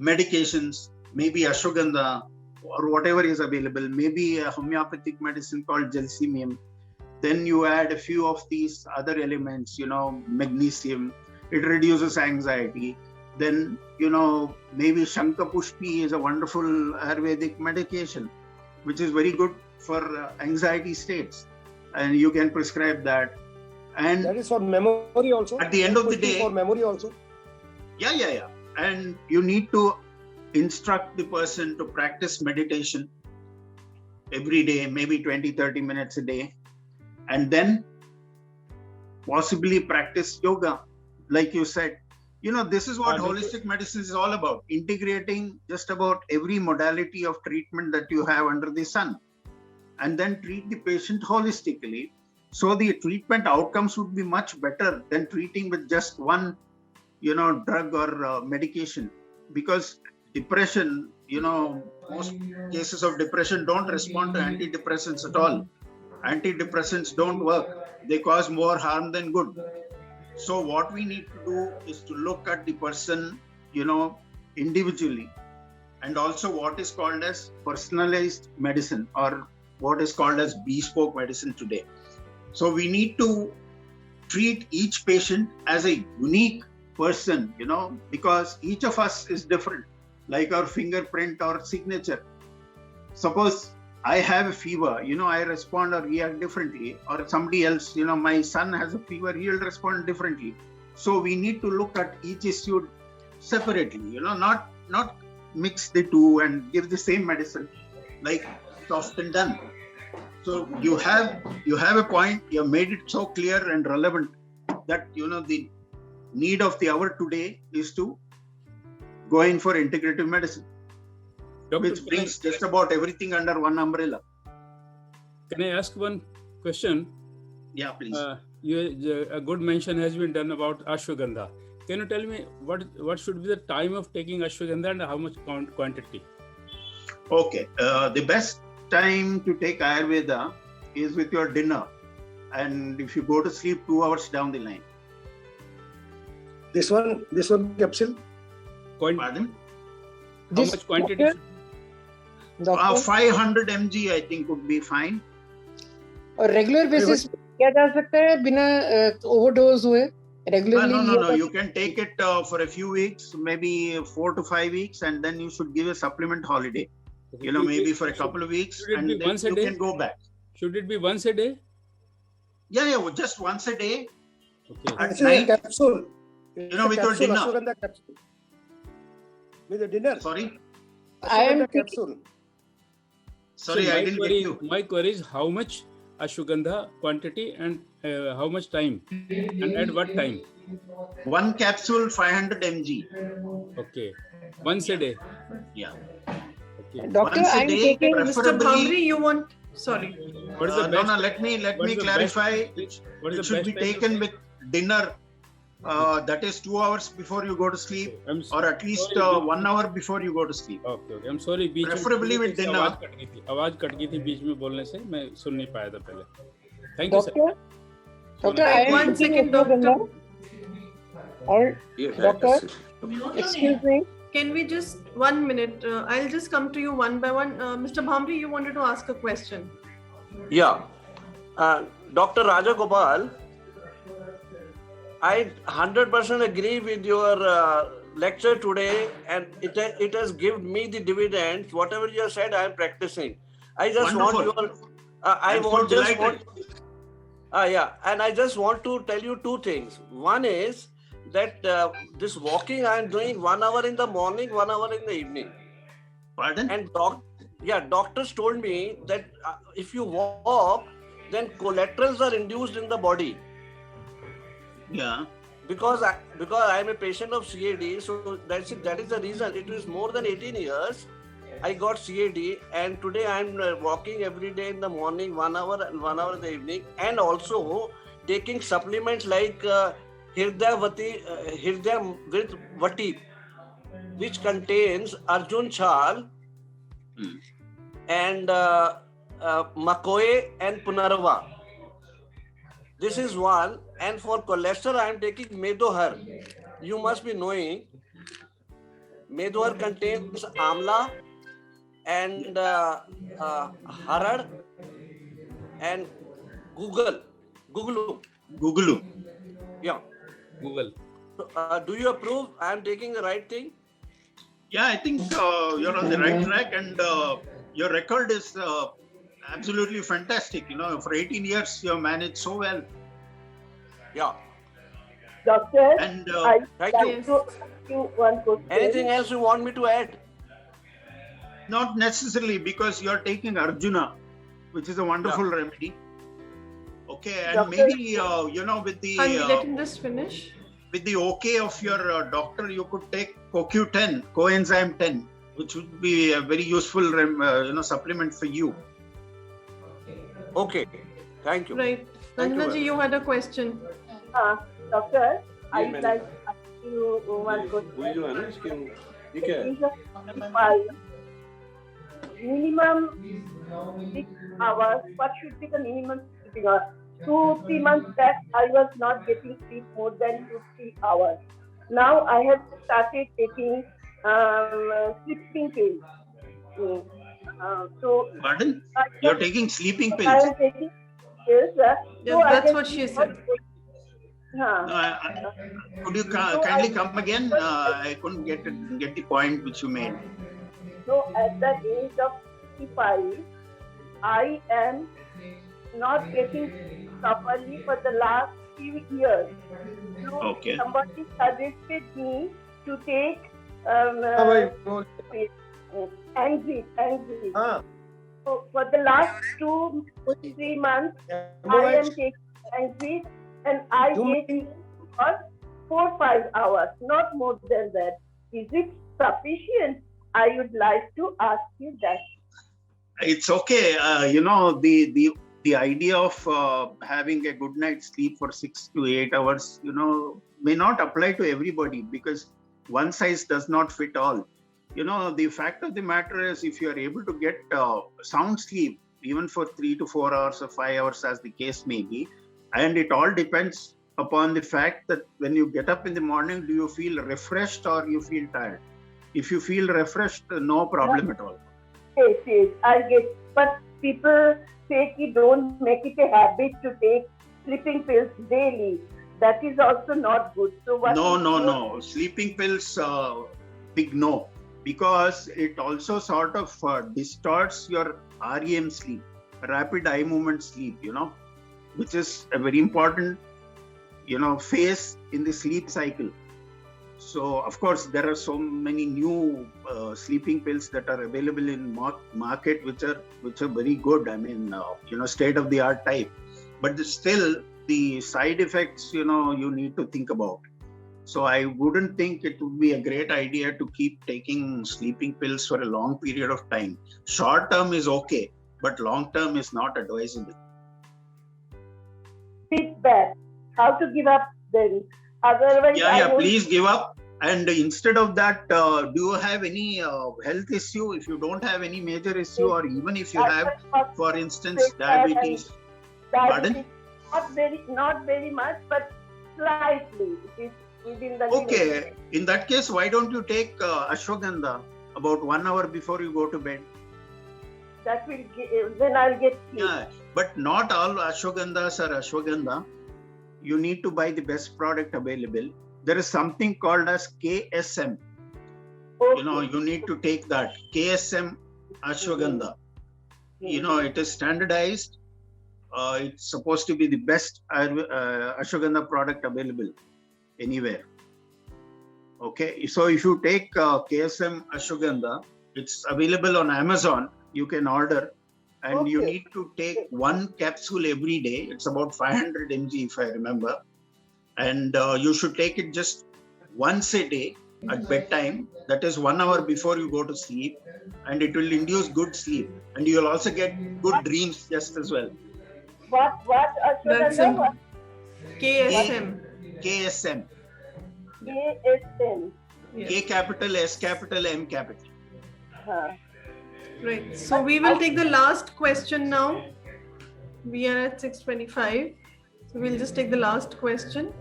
medications, maybe ashwagandha, or whatever is available, maybe a homeopathic medicine called gelsemium. Then you add a few of these other elements, magnesium, it reduces anxiety. Then, maybe Shankapushpi is a wonderful Ayurvedic medication, which is very good for anxiety states. And you can prescribe that. And That is for memory also. At the end of the Pushpi day- for memory also. Yeah. And you need to instruct the person to practice meditation every day, maybe 20-30 minutes a day, and then possibly practice yoga, like you said. This is what holistic medicine is all about, integrating just about every modality of treatment that you have under the sun, and then treat the patient holistically. So the treatment outcomes would be much better than treating with just one, drug or medication. Because depression, most cases of depression don't respond to antidepressants at all. Antidepressants don't work. They cause more harm than good. So what we need to do is to look at the person, individually, and also what is called as personalized medicine, or what is called as bespoke medicine today. So we need to treat each patient as a unique person, because each of us is different, like our fingerprint or signature. Suppose I have a fever, I respond or react differently, or somebody else, my son has a fever, he'll respond differently. So we need to look at each issue separately, not mix the two and give the same medicine, like it's often done. So you have a point, you have made it so clear and relevant that, the need of the hour today is to go in for integrative medicine, which brings just about everything under one umbrella. Can I ask one question? Yeah, please. A good mention has been done about ashwagandha. Can you tell me what should be the time of taking ashwagandha and how much quantity? Okay, the best time to take Ayurveda is with your dinner, and if you go to sleep 2 hours down the line. This one capsule. Pardon? How much quantity? 500 mg I think would be fine. और regular basis किया जा सकता है बिना overdose हुए regularly No, you can take it for a few weeks, maybe 4 to 5 weeks, and then you should give a supplement holiday, maybe for a couple of weeks, and then you can go back. Should it be once a day? Yeah, just once a day. Okay. At It's a night, capsule. with your dinner. Ashwagandha capsule. With the dinner. Sorry, I am Ashwagandha capsule. sorry, So I didn't get you. My query is how much ashwagandha quantity and how much time and at what time? One capsule, 500 mg. Okay, once a day. Yeah. Okay. Doctor, Once a I'm day, taking Mr. preferably. Bhamri, you want? Sorry. What is the No, best? let me what is the clarify. What is It the should best be time to taken take? with dinner. that is 2 hours before you go to sleep, I'm or at least sorry. 1 hour before you go to sleep. Okay okay, I am sorry, बीच में Preferably with dinner. आवाज cut गई थी बीच में बोलने से, मैं सुन नहीं पाया था पहले. Thank you sir. Doctor, I am One taking second, doctor. Ashwagandha. Or Yes, Doctor? yes. excuse me. Can we just 1 minute? I'll just come to you one by one. Mr. Bhamri, you wanted to ask a question. Yeah. Dr. Rajagopal, I 100% agree with your lecture today, and it has given me the dividends. Whatever you have said, I am practicing. I just Wonderful. want your. I'm so delighted. Yeah, and I just want to tell you two things. One is that this walking I am doing 1 hour in the morning, 1 hour in the evening. Pardon? And doctors told me that if you walk, then collaterals are induced in the body. Yeah. Because I am a patient of CAD, so that is the reason. It is more than 18 years. I got CAD, and today I am walking every day in the morning 1 hour and 1 hour in the evening, and also taking supplements like Hirdayamrit Vati, which contains Arjun Chal and Makoe and Punarva. This is one. And for cholesterol, I am taking Medohar. You must be knowing Medohar contains amla and harad and Gugulu. Yeah. Google. So, do you approve? I am taking the right thing? Yeah, I think you're on the right track, and your record is absolutely fantastic. You know, for 18 years, you have managed so well. Yeah. Doctor, And Thank I you. like to ask you one question. Anything else you want me to add? not necessarily, because you're taking Arjuna, which is a wonderful remedy. Okay, and Doctor, maybe with the Can we let him just finish? with the okay of your doctor, you could take CoQ10, coenzyme 10, which would be a very useful supplement for you. Okay. Thank you. Right. Thank you Ranjana ji, very you had a question. Doctor, I would like to ask you one question. Minimum 6 hours. What should be the minimum sleeping hours? 2-3 months back, I was not getting sleep more than 2-3 hours. Now I have started taking sleeping pills. Pardon? You're taking sleeping I pills? am taking pills. Yes, that's what she said. Could you kindly come again? I couldn't get the point which you made. So at the age of 65, I am not getting properly for the last few years. So Okay. somebody suggested me to take Angry. So for the last 2-3 months, I am taking Angry, and I take for 4-5 hours, not more than that. Is it sufficient? I would like to ask you that. It's okay. The idea of having a good night's sleep for 6 to 8 hours, may not apply to everybody, because one size does not fit all. The fact of the matter is, if you are able to get sound sleep, even for 3 to 4 hours or 5 hours, as the case may be, and it all depends upon the fact that when you get up in the morning, do you feel refreshed or you feel tired? If you feel refreshed, no problem at all. Yes, I get. But people say ki don't make it a habit to take sleeping pills daily. That is also not good. So what? No. Sleeping pills, big no, because it also sort of distorts your REM sleep, rapid eye movement sleep. Which is a very important, phase in the sleep cycle. So, of course, there are so many new sleeping pills that are available in market, which are very good. I mean, state of the art type. But still, the side effects, you need to think about. So, I wouldn't think it would be a great idea to keep taking sleeping pills for a long period of time. Short term is okay, but long term is not advisable. Feedback. How to give up then? Otherwise, Yeah, I won't. please give up. And instead of that, do you have any health issue? If you don't have any major issue, or even if you have, for instance, diabetes. Pardon? Not very much, but slightly. It is within the Okay, limit. in that case, why don't you take ashwagandha about 1 hour before you go to bed? That will then I'll get sleep. Yeah, but not all ashwagandhas are ashwagandha. You need to buy the best product available. There is something called as KSM. Okay. You need to take that KSM ashwagandha. It is standardized. It's supposed to be the best ashwagandha product available anywhere. Okay, so if you take KSM ashwagandha, it's available on Amazon. You can order, and you need to take 1 capsule every day. It's about 500 mg, if I remember. And you should take it just once a day at bedtime. That is 1 hour before you go to sleep, and it will induce good sleep. And you will also get good dreams just as well. What ashwagandha? KSM. KSM. KSM. K capital, S capital, M capital. Right. So we will take the last question now. We are at 6:25. So we'll just take the last question.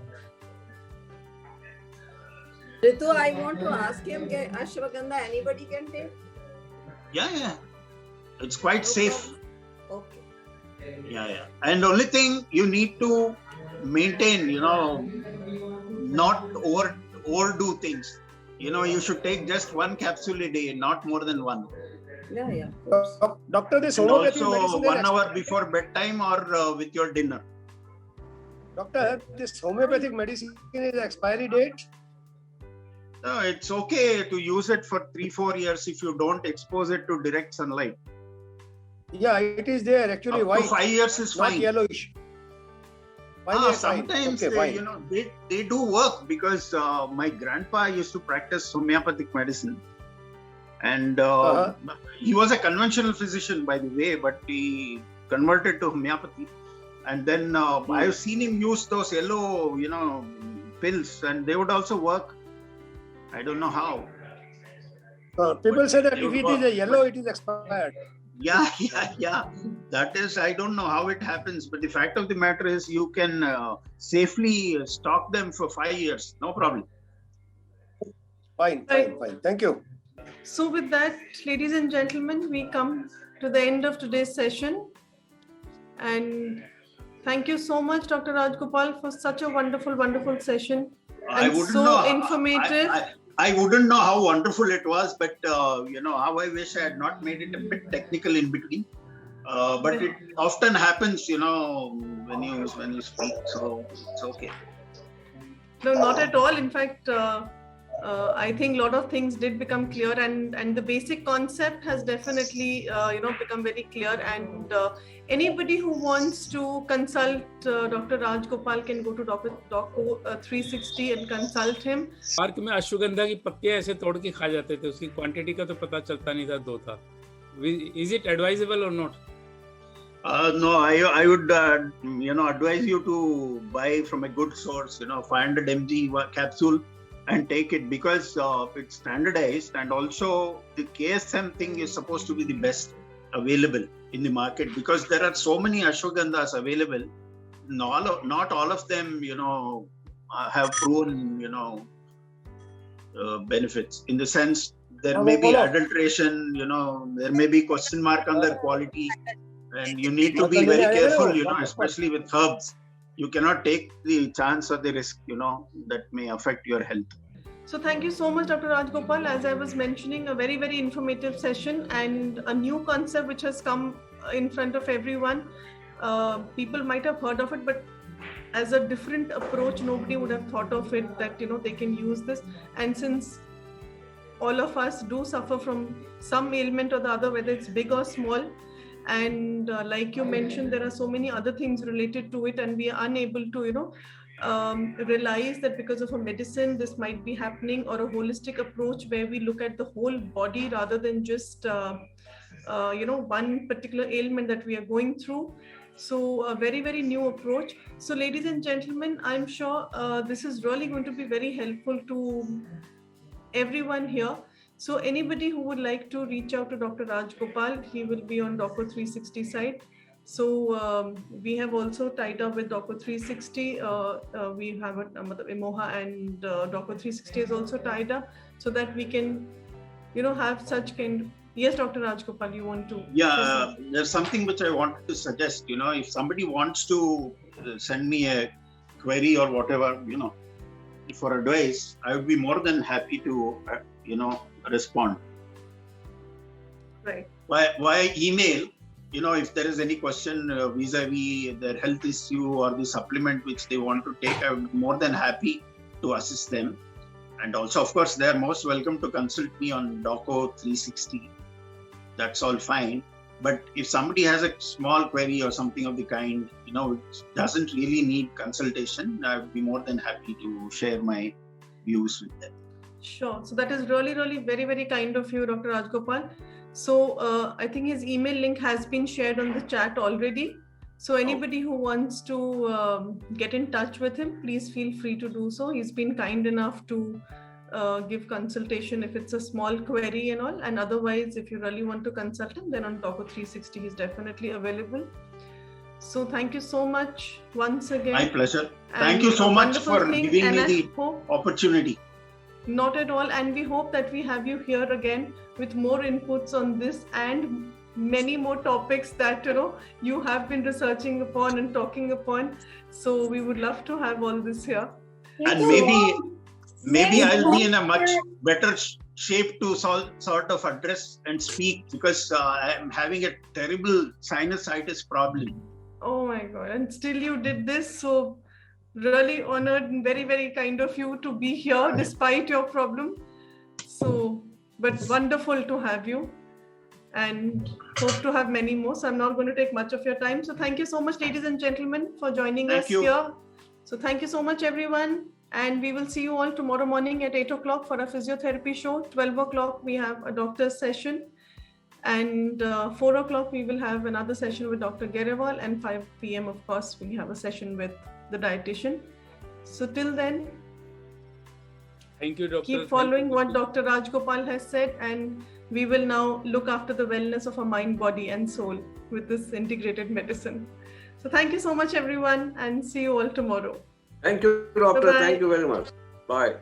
Ritu, I want to ask him, ashwagandha anybody can take? Yeah. It's quite safe. Okay. Yeah. And the only thing you need to maintain, not overdo things. You should take just 1 capsule a day, not more than 1. Yeah. Doctor, this And homeopathic also medicine 1 hour before bedtime or with your dinner. Doctor, this homeopathic medicine is expiry date? No, it's okay to use it for 3-4 years if you don't expose it to direct sunlight. Yeah, it is there actually. Up White. to 5 years is not fine. Yellowish. Sometimes they do work, because my grandpa used to practice homeopathic medicine, and he was a conventional physician, by the way, but he converted to homeopathy. And then I've seen him use those yellow, pills, and they would also work. I don't know how. People say that if it is a yellow, it is expired. Yeah. That is, I don't know how it happens, but the fact of the matter is you can safely stock them for 5 years. No problem. Fine. Thank you. So with that, ladies and gentlemen, we come to the end of today's session. And thank you so much, Dr. Rajgopal, for such a wonderful session. And informative. I wouldn't know how wonderful it was, but how I wish I had not made it a bit technical in between. But it often happens, when you speak. So it's okay. No, not at all. In fact, I think a lot of things did become clear, and the basic concept has definitely become very clear. And anybody who wants to consult Dr. Rajgopal can go to Doco 360 and consult him. Park में अश्वगंधा की पत्तियां ऐसे तोड़ के खा जाते थे, उसकी क्वांटिटी का तो पता चलता नहीं था, 2 था. Is it advisable or not? No, I would advise you to buy from a good source, 500 mg capsule, and take it, because it's standardized, and also the KSM thing is supposed to be the best available in the market, because there are so many ashwagandhas available. Not all of them, have proven, benefits, in the sense there may be adulteration, there may be question mark on their quality, and you need to be very careful, especially with herbs. You cannot take the chance or the risk, that may affect your health. So thank you so much, Dr. Rajgopal. As I was mentioning, a very, very informative session and a new concept which has come in front of everyone. People might have heard of it, but as a different approach, nobody would have thought of it, that, they can use this. And since all of us do suffer from some ailment or the other, whether it's big or small, and like you mentioned, there are so many other things related to it, and we are unable to, realize that because of a medicine, this might be happening, or a holistic approach where we look at the whole body rather than just, one particular ailment that we are going through. So a very, very new approach. So ladies and gentlemen, I'm sure this is really going to be very helpful to everyone here. So anybody who would like to reach out to Dr. Raj Gopal, he will be on Doco 360 side. So we have also tied up with Doco 360. We have Emoha and Doco 360 is also tied up so that we can, have such kind. Yes, Dr. Raj Gopal, you want to? Yeah, there's something which I wanted to suggest. If somebody wants to send me a query or whatever, for advice, I would be more than happy to, respond. Right. Via email, if there is any question vis-a-vis their health issue or the supplement which they want to take, I would be more than happy to assist them. And also, of course, they are most welcome to consult me on Doco 360. That's all fine. But if somebody has a small query or something of the kind, which doesn't really need consultation, I would be more than happy to share my views with them. Sure. So that is really, really very, very kind of you, Dr. Raj Gopal. So I think his email link has been shared on the chat already. So anybody who wants to get in touch with him, please feel free to do so. He's been kind enough to give consultation if it's a small query and all. And otherwise, if you really want to consult him, then on Doco 360, he's definitely available. So thank you so much once again. My pleasure. Thank you so much for giving me the opportunity. Not at all. And we hope that we have you here again with more inputs on this and many more topics that you have been researching upon and talking upon. So we would love to have all this here. And maybe I'll be in a much better shape to sort of address and speak, because I am having a terrible sinusitis problem. Oh my God. And still you did this. So really honored and very, very kind of you to be here despite your problem. So, but wonderful to have you and hope to have many more. So I'm not going to take much of your time. So thank you so much, ladies and gentlemen, for joining us here. So thank you so much, everyone. And we will see you all tomorrow morning at 8 o'clock for a physiotherapy show. 12 o'clock, we have a doctor's session. And 4 o'clock, we will have another session with Dr. Gerewal. And 5 p.m., of course, we have a session with the dietitian. So till then, thank you, Doctor. Keep following what Dr. Raj Gopal has said. And we will now look after the wellness of our mind, body, and soul with this integrated medicine. So thank you so much, everyone. And see you all tomorrow. Thank you, Doctor. Bye-bye. Thank you very much. Bye.